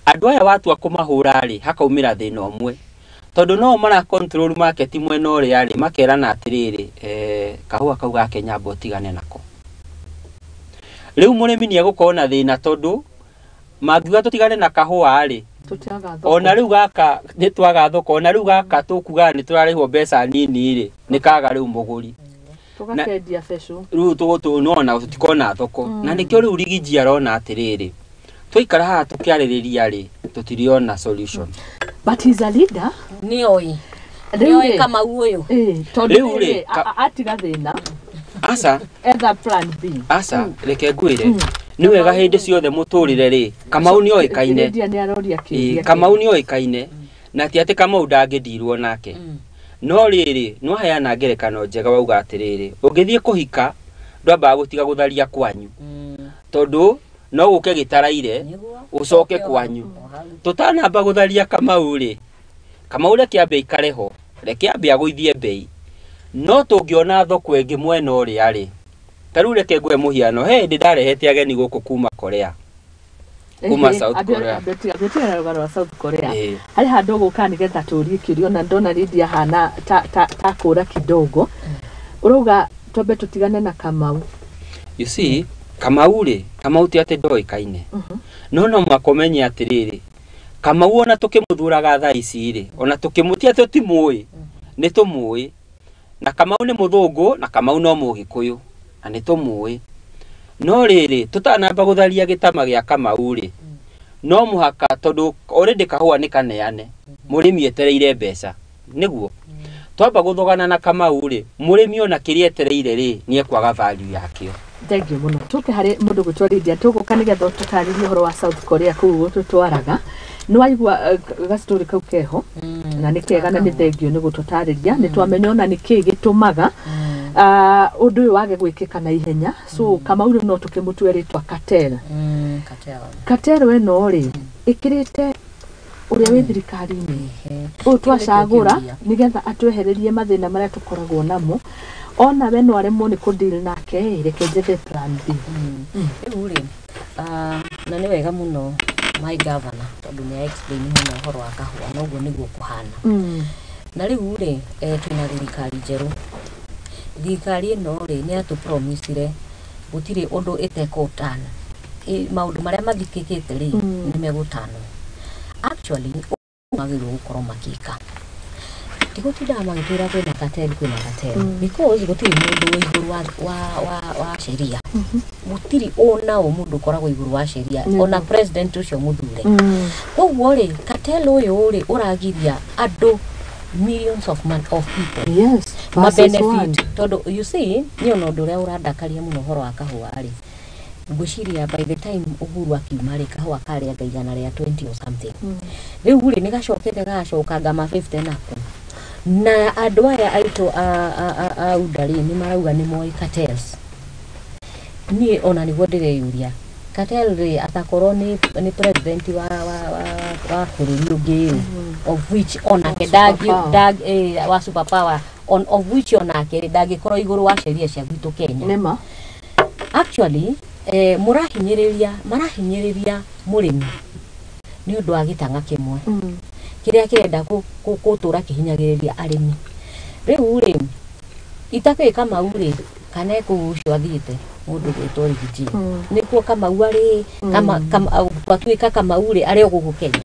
andu aya watu akumahura ri hakaumira thina omwe tondu no mara control market mwena uri ari makerana atiriri kahua kau ga Kenya botigane nako riu murimi ni egukona thina tondu mangiuga tutigane na kahua ari ona riu gaka ni twaga thoko ona riu gaka tukuga ni turarihwo mbeca nini ri ni kaga riu muguri tugakendia fesho riu tugutunona tutikona thoko na nikio riu rigiji arona atiriri twaikara haha tukiaririria ri tutiriona solution but he's a leader nioi kama uyo tondu ri atiga thina asa ether plan B asa reke ngwire ni wega hindi ciothe muturire ri Kamau ni oikaine Kamau ni oikaine na ti ati Kamau ndangidirwo nake no riri no hayana ngerekano njega wauga atiriri ungithie kuhika ndwamba gutiga gutharia kwanyu tondu no guke gitaraire ucoke kwanyu tutanamba gutharia Kamau ri Kamau reke ambe ikareho reke ambe aguithie bei no tungiona thoko ingi mwena uri ari taru reke ngwe muhiano ndi ndarehete ageni guku kuma Korea kuma South Korea abetia rugano wa South Korea hari handu guka nigetha turie kirio na ndona Lydia hana ta kura kidogo uruga twambe tutigane na Kamau you see Kamau ti ate ndoikaine no mwakomenya atiriri Kamau ona tukimuthuraga tha ici ri ona tukimutia tutimui ni tumui na Kamau ni muthungu na Kamau no mugikuyu na ni tumui no riri tutanamba gutharia gitama gia Kamau ri no muhaka tondu already kahua ni kaneane murimi etereire mbeca niguo twamba guthogana na Kamau ri murimi ona kirietereire ri ni ekwaga value yakio thank you muno tuke hari mundu gutwarithia tuguka nigetha tukaririe horo wa South Korea kuu tutwaraga no aigua ga story kau keho na nikega na ni thank you ni gututariria ni twamenya ona niki gitumaga undu uyu wage gwikika na ihenya so Kamau ri no tukimutwe ritwa Cartel we no ri ikirite uria wi thirikari-ini twacagura nigetha atwehererie mathina maria tukoragwo namo ona we no aremwo ni kudeal nake reke njethe plan B uri na ni wega muno my governor tondu ni explain muno horo wa kahua no guo niguo kuhana na riu ri twina thirikari njeru thirikari ino ri ni atu promisire gutire undu itekutana maundu maria mathikikite ri ni megutana actually magirwo gukorwo makika tigutinda magitwira kwina cartel because gutiri mundu iguru wa sheria gutiri ona mundu koragwo iguru wa sheria ona president ucio muthure koguo ri cartel uyu ri uragiria andu millions of people yes ma benefit todo you see ni ono nduria uradakaria muno horo wa kahua ri ngushiria by the time uhuru akiumari kahua kare agaigana ria 20 or something riu ri nigacokete gacoka ngama 50 nako na andu aya aito a udari ni marauga ni moi cartels ni ona ni ndireyuria cartel ri atakorwo ni president wa bururi ungi of which ona ke wa superpower of which ona ke ndagikorwo iguru wa sheria cia gwitu Kenya nema actually marahinyiriria murimi ni undu wa gitanga kimwe kiria kirenda gutura kihinyagiriria arimi riu ri itake Kamau ri kana kugucio athite mundu gwitwo rigiji nikuo Kamau ari kama twatuika Kamau ri ari ogugu Kenya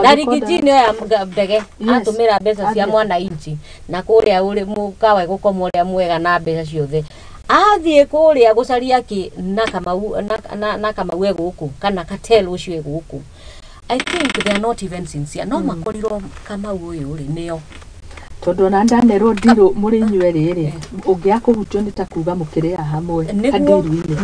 na rigiji ni ya ndege atumira mbeca cia mwana inchi na kuria uri mukawa gukomwa ria mwega na mbeca ciothe athie kuria gucaria ki na Kamau eguku kana cartel ucio eguku I think they are not even sincere no makorirwo Kamau uyu ri nio tondu na ndanero ndiro muri inywe riri ungia kuhutio ni takuga mukiria hamwe kandiru-ini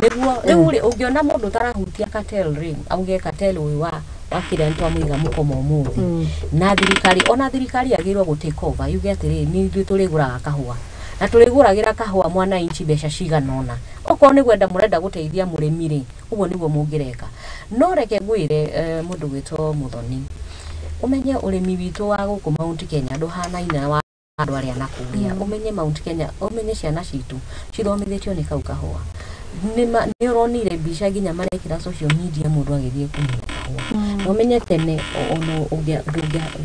niguo riu ungiona mundu tarahutia cartel ri auge cartel uyu wa kirento amuiga mukomo muthi na thirikari agirwo gu take over yuge atiri ni ithu turiguraga kahua na tuliguragira kahua mwana inchi besha ciganona okorwo ni gwenda murenda guteithia murimi ri uguo niguo mungireka no reke ngwire mundu gwitwo Muthoni umenye urimi witu wa guku Mount Kenya nduhanaine wa andu aria nakuria umenye Mount Kenya umenye ciana citu cithomithitio ni kau kahua ni uronire mbica nginya marekira social media mundu agithie kumenya kahua umenye tene ono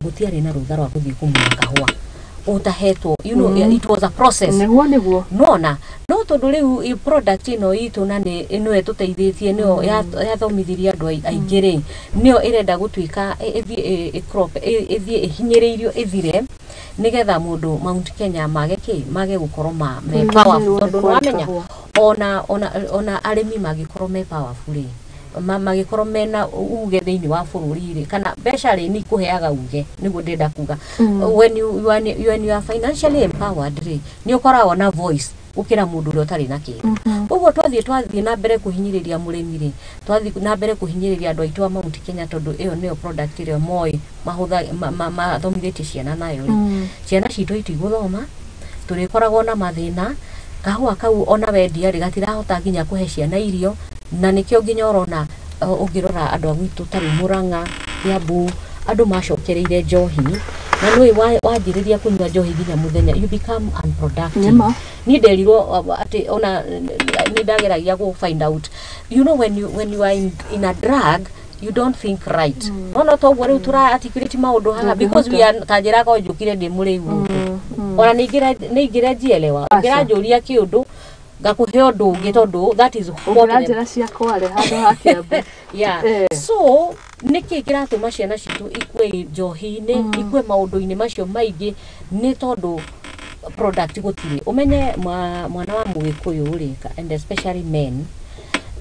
gutiari na rutha rwa kuthie kumenya kahua utahetwo you know it was a process niguo no tondu riu product ino itu na ino etuteithithie nio yathomithiria andu aingire nio irenda gutuika crop ithie ihinyiriirio ithire nigetha mundu Mount Kenya mage gukorwo me powerful tondu wamenya ona arimi magikorwo me powerful magikorwo mena uge thiini wa bururi kana besha ri ni kuheaga uge niguo ndenda kuga when you are financially empowered ni ukoragwo na voice ukira mundu uri utari na kindu uguo twathie na mbere kuhinyiriria murimi ri twathie na mbere kuhinyiriria andu aitu a Mount Kenya tondu iyo niyo product ire moi mahutha mathomithitie ciana nayo ri ciana citu itiguthoma turikoragwo na mathina kahua kau ona wendia ri gatirahota nginya kuhe ciana irio na nikio nginya urona ungirora andu agwitu tari Muranga Kiambu andu macokereire njohi na nui wajiriria kunywa njohi nginya muthenya you become unproductive ni nderirwo ati ona ni ndageragia go find out you know when you are in a drug you don't think right ona to gwari utura articulate maundu haha because we are kanjira ko njukire ndi muriu ona ningira jielewa ngira njuria kiundu gakuhe undu ungi tondu that is what njira cia kware handu ha Kiambu yeah so niki kiratuma ciana citu ikwe njohi-ini ikwe maundu-ini macio maingi ni tondu product gutire umenye mwana wa Mugikuyu ri and especially men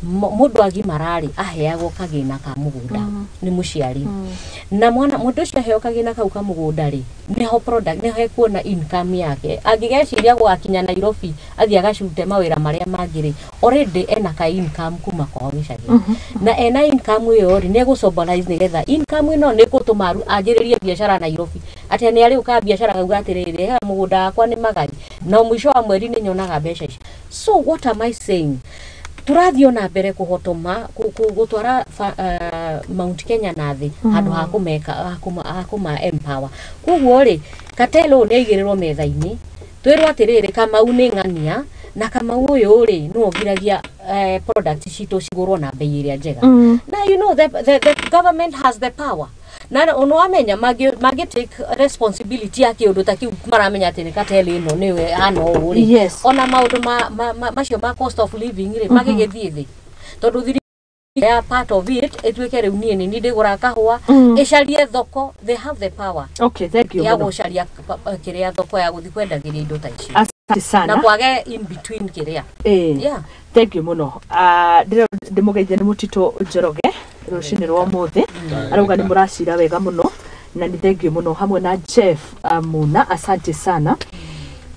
mundu agimarari aheagwo kagina ka mugunda ni muciari na mwana mundu ucio aheo kagina kau ka mugunda ri niho product niho ekuona income yake angigeciria gwakinya Nairobi athia gacute mawira maria mangiri already ena ka income kuma kwa gicagi na ena income iyo ri negusobonize nigetha income ino nikutumaru ajiririe biashara Nairobi ati ni ari uka biashara gauga atiriri mugunda wakwa ni magari na mwisho wa mweri ni nyonaga mbeca ici so what am I saying turathio na mbere kuhotoma gutwara Mount Kenya nathi handu ha kumeka hakuma empower kuguo ri katelo neigirirwo metha-ini twirwo atiriri Kamau ni ng'ania na Kamau uyu ri no giragia product citu cigurwo na bei iria njega na you know the government has the power na ono amenya magi take responsibility yake undu takiu maramenya ati ni kateli ino niwe ano uri ona maundu macio ma cost of living ri magigithie thi tondu thiri ya part of it etweke riu ni ndigura kahua icarie thoko they have the power okay thank you ya gucaria kiria thoko ya guthi kwendagiria indo ta ici asante sana na kwage in between kiria yeah thank you muno ndimugeithia ni Mutito Njoroge rucini rwa muthi arauga ni muracira wega muno na ni thank you muno hamwe na Jeff Muna asante sana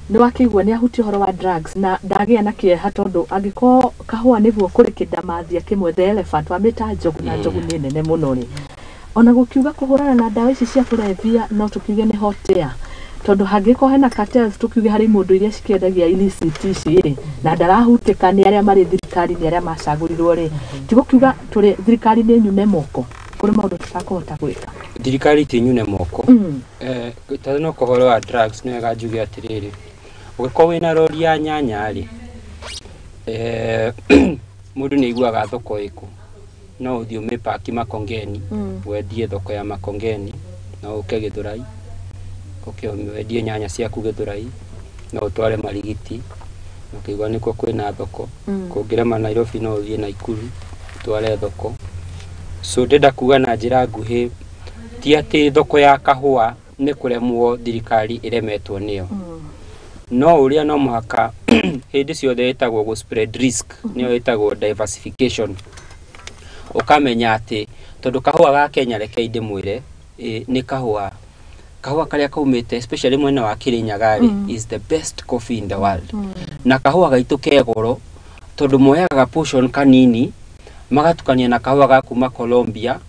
ni wakigwa ni ahuti horo wa drugs na ndagia na kieha tondu angiko kahua niguo kuri kidamathia kimwe the elephant wa mita njogu na njogu ni nene muno ri ona gukiuga kuhurana na dawa ici cia kulevia no tukiuge ni hotea tondu hangiko hena cartels tukiuge hari mundu iria cikendagia illicit ici ri na ndarahutika ni aria mari thirikari ni aria macagurirwo ri tigukiuga turi thirikari ni nyune moko kuri maundu tutakuhota gwika thirikari ti nyune moko tondu no kuhoro wa drugs ni wega njuge atiriri ugikorwo wina rori ya nyanya ri mundu ni iguaga thoko iku no uthii umipaki Makongeni wendie thoko ya Makongeni na uke Githurai wendie nyanya ciaku Githurai no utware Marigiti ukigwa niko kwina thoko kungirema Nairobi no uthie Naikuru utware thoko so ndenda kuga na njira nguhi ti ati thoko ya kahua ni kuremwo thirikari iremetwo niyo no uria no muhaka hindi ciothe etagwo go spread risk niyo etagwo diversification ukamenya ati tondu kahua ga Kenya reke inde mwire ni kahua karia kaumite especially mwena wa Kirinyaga is the best coffee in the world na kahua gaitu kegoro tondu moyaga portion kanini magatukania na kahua ga kuma Colombia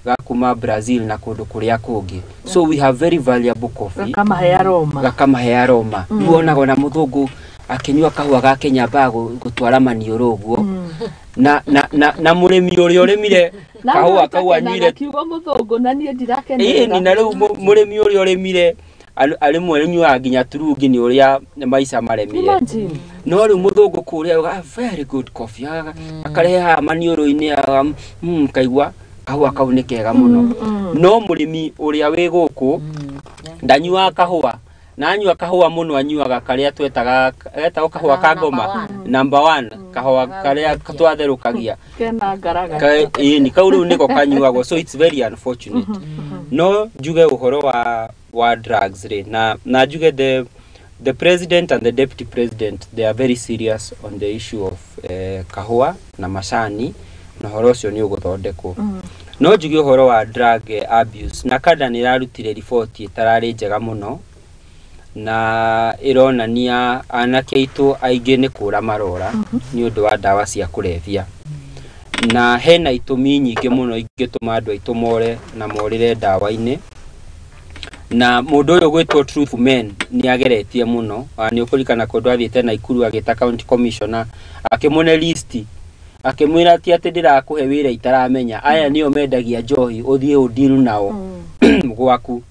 ga kuma Brazil na kundu kuria kungi. So we have very valuable coffee. Kama hea Roma. Muonaga na muthungu akinyua kahua ga Kenya bago gutwara manioro guo. Na murimi uria urimire kahua kau anyuire kiugo muthungu na nie ndirakene. Ni na riu murimi uria urimire ali murimi wa nginya turungi ni uria maisha maremire. No riu muthungu kuria very good coffee akareha manioro-ini kaigua kahua kau ni kega muno. No murimi uria wi guku ndanyua kahua na anyua kahua muno anyuaga karia twetaga kahua ka ngoma number 1 kahua karia twatherukagia kena ngaraga ni kauru niko kanyuago. So it's very unfortunate. No juge uhoro wa drugs re na juge the president and the deputy president, they are very serious on the issue of kahua na macani na horo cio ni uguthondekwo. No juge uhoro wa drug abuse na kada ni rarutire report itarari njega muno na ironania anake itu aingi ni kura marora ni undu wa dawa cia kulevya. Na hena itumi nyingi muno ingituma andu aitu more na morire dawa-ini. Na mundu uyu gwitwo Truth Men ni ageretie muno. Ni ukurikana kundu athiete na ikuru agita county commissioner akimune list akimwira ati ndirakuhe wira itaramenya aya nio mendagia njohi uthie udiru nao gwaku.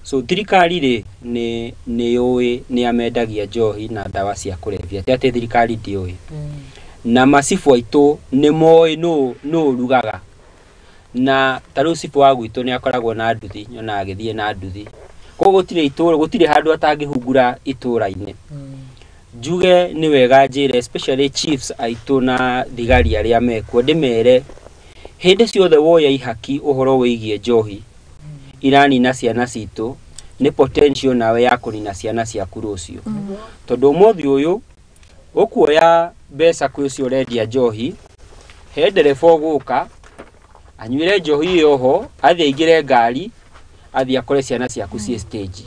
So thirikari ri ni yoi ni amendagia njohi na dawa cia kulevya ati thirikari ndioi. Na masifu aitu ni moi no rugaga na taru sifu wa gwitu ni akoragwo na nduthi nyona agithie na nduthi ko gutire ituro gutire handu atangihungura itura-ini. Juge ni wega njire especially chiefs aitu na thigari aria mekuo ndimere hindi ciothe woya ihaki uhoro wigie njohi irani na ciana citu ni potential nawe ya kunina ciana ciaku rucio. Tondu mothi uyu ukuoya mbeca kwi ucio rendia njohi he ndereba guka anyuire njohi yoho athie igire ngari athie akore ciana ciaku ci stage.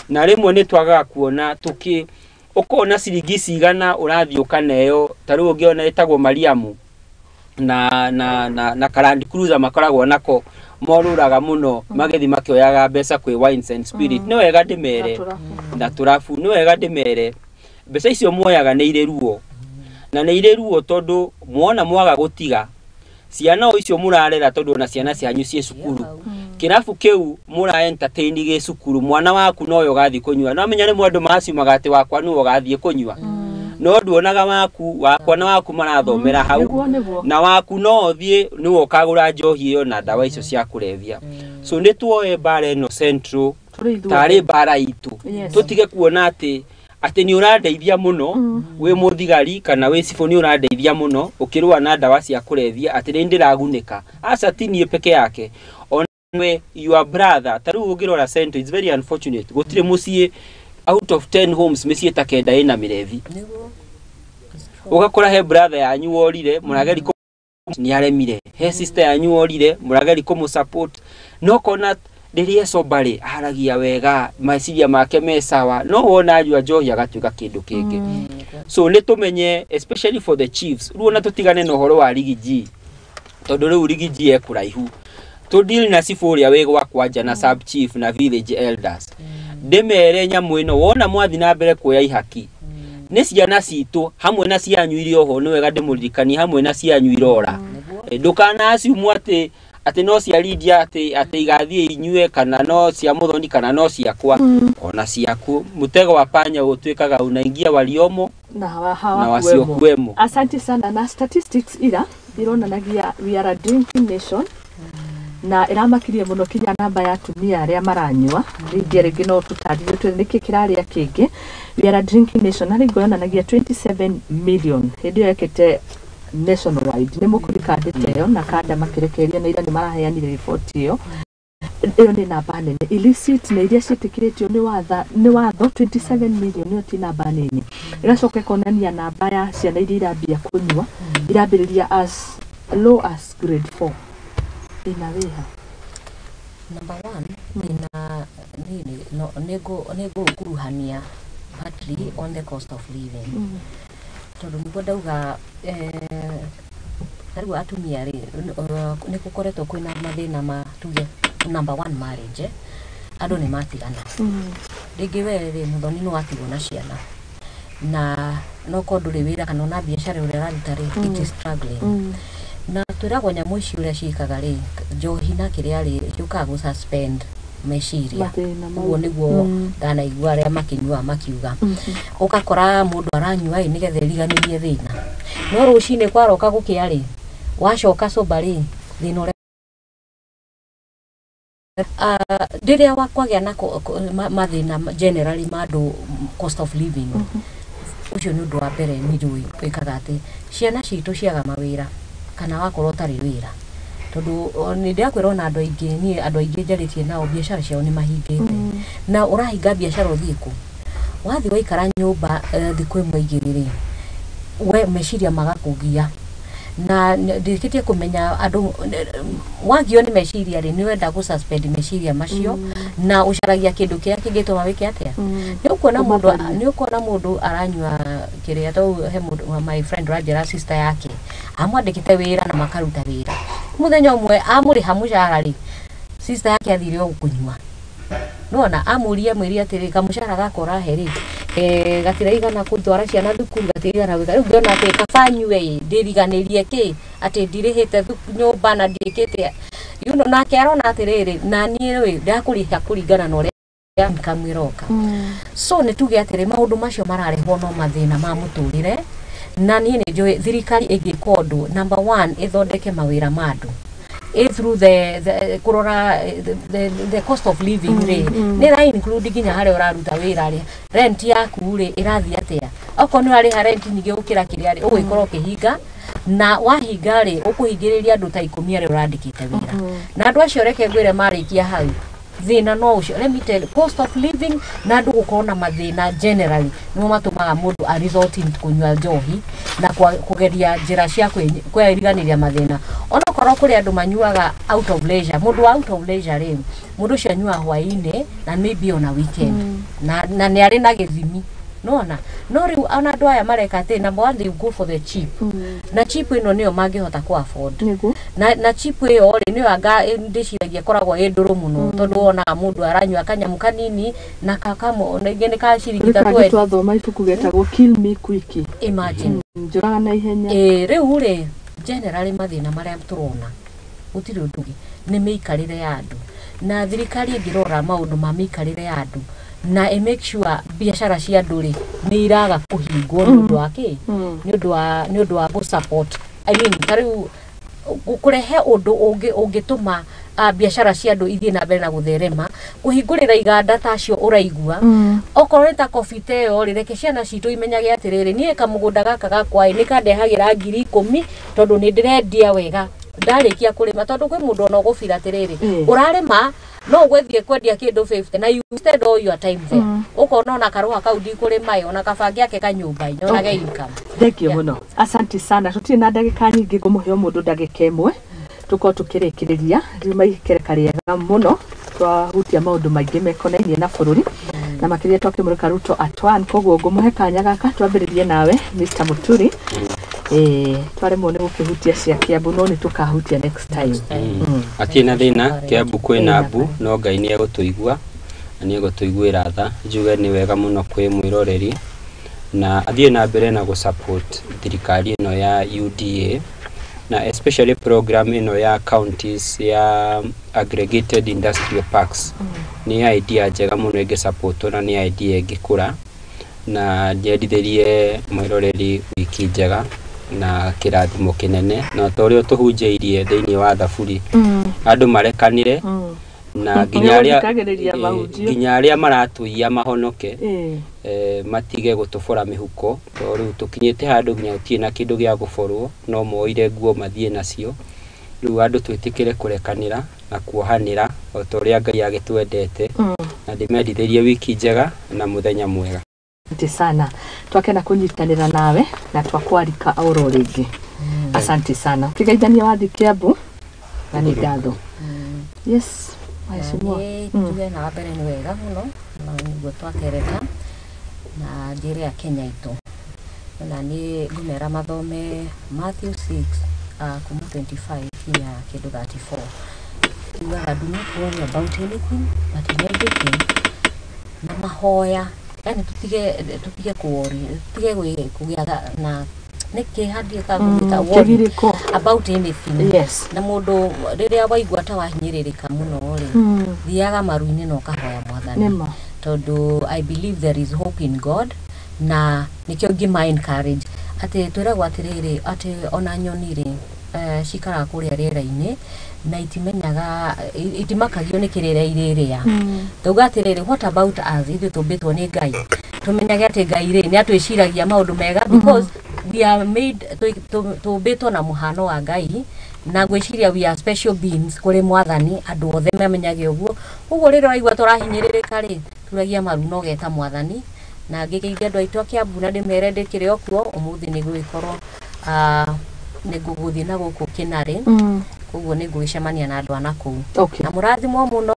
Na rimwe ni twagaga kuona tuki ukona ciringi cigana urathie ukaneo taru ungiona etagwo Mariamu na Land Cruiser makoragwo nako moruraga muno magethi makioyaga mbeca kwi Wines and Spirit. Ni wega ndimere na turafu ni wega ndimere mbeca icio muoyaga ni ire ruo na ni ire ruo tondu muona mwaga gutiga ciana icio murarera tondu na ciana cianyu cie cukuru kirafu kiu mura entertain ge cukuru mwana waku noyo gathi kunywa no menya ni mwandu maciumaga ati wakwa nuo gathi kunywa no nduonaga wakwa na waku marathomera hau na waku no thie niwo kagura njohi iyo na dawa icio cia kulevya. So ni tuoe bare no central tari bara itu tutige kuona ati ni urandeithia muno we muthigari kana we sifu ni urandeithia muno ukirua na dawa cia kulevya ati ni ndiragunika aca tinie peke yake onwe your brother taru ugirora center. It's very unfortunate gutire mucie out of 10 homes micie takenda ina mirevi ugakora he brother yanyu worire murageri ko ni aremire he sister yanyu worire murageri ko mu support no kona ndirie sobari haragia wega maciria make mesawa no wona ajua njohi agatuika kindu kingi. So ni tumenye especially for the chiefs ruona tutigane no horo wa rigiji tondu riu rigiji ekuraihu to deal na sifuria wegwa kwanja na sub chief na village elders ndemere nyamu ino wona mwathi na mbere kuya ihaki ni ciana citu hamwe na cianyu irio ho ni wega ndimuririkani hamwe na cianyu irora ndukana aciumu ati no cia Lydia ati igathie inyue kana no cia Muthoni kana no ciakwa ona ciaku mutego wa panya utwikaga unaingia waliomo na wasiokuemo. Asante sana. Na statistics ira ironanagia we are a drinking nation na iramakirie muno kinya namba ya atumia aria maranyua ringi no tutarie tu niki kiraria kingi. We are a drinking nation na ringo yonanagia 27 million hindi yekete nationwide ni mukurika ndeteo na kada makirekeria na ira ni maraheanire report iyo ni namba nene. Illicit na iria citikiritio ni watho 27 million ni ti namba nene. Iracoka konania namba ya ciana iria irambia kunyua irambiriria as low as grade 4 ina weha. Number 1 nego kuruhania partly on the cost of living. Tondu niguo ndauga Tariu atumia ri ni kukoretwo kwina mathina ma tuge number 1 marriage andu ni matigana ringi we ri Muthoni no atigwo na ciana na no kondu ri wira kana na biashara uri araruta ri it is struggling na turagwo nyamu ici uria ciikaga ri njohi na kiria ri yuka go suspend meciria uguo niguo ndanaigua aria makinyua makiuga ukakora mundu aranyua ni gethe riganirie thina no rucine kwaroka gukia ri wacoka soba ri thina uria ndiria wakwagia na mathina generally mandu cost of living ucio ni undu wa mbere ni njui wikaga ati ciana citu ciaga mawira kana wakorwo tari wira tondu ni ndiakwira na andu aingi njaritie nao biashara ciao ni mahingite na urahinga biashara uthiku wathi waikara nyumba thiku imwe igiriri we meciria magakugia na ndikitie kumenya andu wagio ni meciria ri ni wenda gu suspend meciria macio na ucaragia kindu kia kingituma wike atia ni ukona mundu aranywa kiria to he mundu my friend Rajera sister yake amwandikite wira na makaruta wira muthenya umwe amuri hamushara ri sister yake athire gukunywa nona amuria mwiri atiri kamushara gakora heri gatiraigana kutwara ciana thukuru gatirigana wika riu ngiona ati kabanywe ndiriganirie ki ati ndirihite nyumba na ndikite nake arona atiriri na nie ri ndakuriha kuringana na uria kamwiroka so ni tuge atiri maundu macio mararehwo no mathina ma muturire na nie ni njui thirikari ingikondo number 1 ithondeke mawira mandu through the kurora the cost of living rate ni ra include ginya hare uraruta wira ri rent yaku ri irathi atia okono ari ha rent nyingi ukira kiria ri ugikorwo kihinga na wahinga ri ukuhingiriria andu ta 10 ari urandikite wira na andu acio reke ngwire marikia hau thina no ucio let me tell cost of living na andu gukona mathina generally no matumaga mundu a resort in kunywa njohi na kugeria njira cia kwiriganiria mathina ona korwo kuri andu manyuaga out of leisure mundu out of leisure ri mundu cio anyua hwaine na maybe on a weekend na ni ari na githimi nona no riu ona andu aya mareka ati number 1 they go for the cheap na cheap ino nio mangihota ku afford na cheap iyo ri nio anga ndiciragia koragwo induru muno tondu ona mundu aranywa kanyamu kanini na kakamo na igene ka ciringi tatu twathoma ibuku getagwo Kill Me Quick imagine njuraga na ihenya riu ri generally mathina maria turona gutiri undugi ni miikarire ya andu na thirikari ingirora maundu ma miikarire ya andu na make sure biashara cia andu ri ni iraga kuhingwo nundu wake ni undu wa go support I mean tariu kurehe undu ungituma biashara cia andu ithie na mbere na gutherema kuhingurira iganda tacio uraigua okorwo ta coffee teo ri reke ciana citu imenyage atiriri nie kamugunda gaka gakwa ni kandehagira 10,000 tondu ni ndirendia wega ndarikia kurima tondu kwi mundu no gufira atiriri urarima no gwethie kwendia kindu 50 na you instead all your time there ukona ona karuha kau ndikurima ona kabangi yake kanyumba ona ge income thank you muno asante sana tutire na ndagika nyingi ngumuhe mundu ndagika imwe tuko tukirikiriria rima ikereka riega muno twahutia maundu maingi mekonainie na bururi na makiria twakimurika Ruto atwan koguo ngumuhe kanya gaka twambiririe nawe Mr. Muturi tware mone gukihutia cia Kiambu no ni tukahutia next time atina thina Kiambu kwina mbu no Ngai ni egutuigua na ni egutuiguira tha njuge ni wega muno kwi mwiroreri na athie na mbere na go support thirikari ino ya UDA na especially program ino ya counties ya aggregated industrial parks ni idea njega muno ige support na ni idea ingikura na ndienditherie mwiroreri wiki njega na kirathimo kinene na torio tuhunjeirie thiini wa thaburi andu marekanire na ginya aria maratuia mahonoke matige gutubora mihuko riu tukinyite handu ginya utie na kindu gia guborwo no moire nguo mathie nacio riu andu twitikire kurekanira na kuohanira o toria Ngai agitwendete na ndimendithirie wiki njega na muthenya mwega. Asante sana twakena kunyitanira nawe na twakwarika auro ringi asante sana tigaithania wathi Kiambu na ni ngatho yes tuge na mbere ni wega muno na niguo twakereka na njire ya Kenya itu na ni ngumera mathome Matthew 6 kuma 25 nginya kindu 34 yugaga do not worry about anything but in everything na mahoya yani tutige kuori tutige kugia na neke hadi kaguta worry about anything. Yes. Na mundu riria waigua ta wahinyiririka muno ri thiaga maruini no kahoya mwathani tondu I believe there is hope in God na nikio ngima encourage ati twiragwo atiriri ati ona nyoni ri cikara kuria riera-ini na itimakagio ni kirere iriria tuga atiriri what about us ithu tumbitwo ni Ngai tumenyage ati Ngai ri ni atwiciragia maundu mega because we are made tumbitwo na muhano wa Ngai na gwiciria we are special beings kuri mwathani andu othe mamenyage uguo uguo riro aigua turahinyiririka ri turagia maru no geta mwathani na ngigeithia andu aitu akiambu na ndimere ndikire okuo umuthi ni gwikorwo niguguthie na guku kinari uguo ni gwicemania na andu anaku na murathimwo muno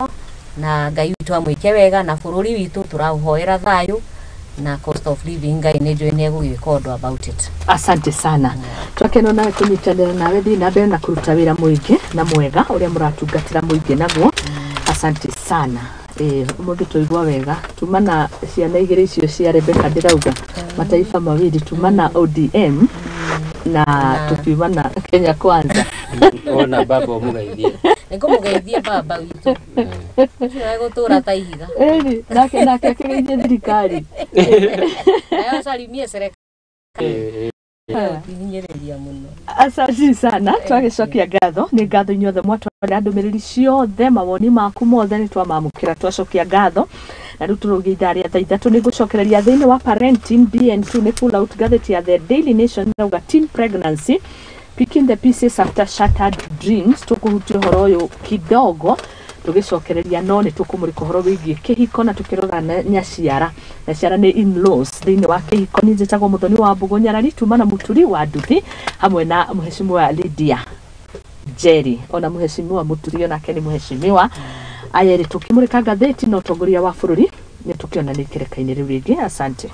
na Ngai witu amwike wega na bururi witu turauhoera thayu na cost of living Ngai ni njui ni egugwika undu about it. Asante sana. Twakeno nawe kunyitanira nawe thina mbere na kuruta wira muingi na mwega uria muratungatira muingi naguo. Asante sana. Mundu tuigwa wega tumana ciana igiri icio cia Rebecca ndirauga mataifa mawili tumana ODM na tukiumana Kenya Kwanza. Ona baba umugeithie. Niko mugeithie baba witu. Ndio gutura ta ihiga. Nake akigeithie thirikari. Ayo salimie serikali. Asante sana twagicokia ngatho ni ngatho inyuothe mwatwara ndumiriri ciothe mawoni maku mothe ni twamamukira twacokia ngatho na riu turugia itharia thaa ithatu ni gucokereria thiini wa parenting BN2 ni pull out gatheti ya The Daily Nation nauga teen pregnancy picking the pieces after shattered dreams tukuhutia horo uyu kidogo tugicokereria no ni tukumurika horo wigie kihiko na tukirora nyaciara ni in-laws thiini wa kihiko ni njitagwo Muthoni wa Wambugu Nyarari tumana muturi wa nduthi hamwe na muheshimiwa Lydia Jerry ona muheshimiwa muturi ona keni muheshimiwa ayeri tukimurika gatheti no tongoria wa bururi ni tukiona ni kireka-ini riu ringi. Asante.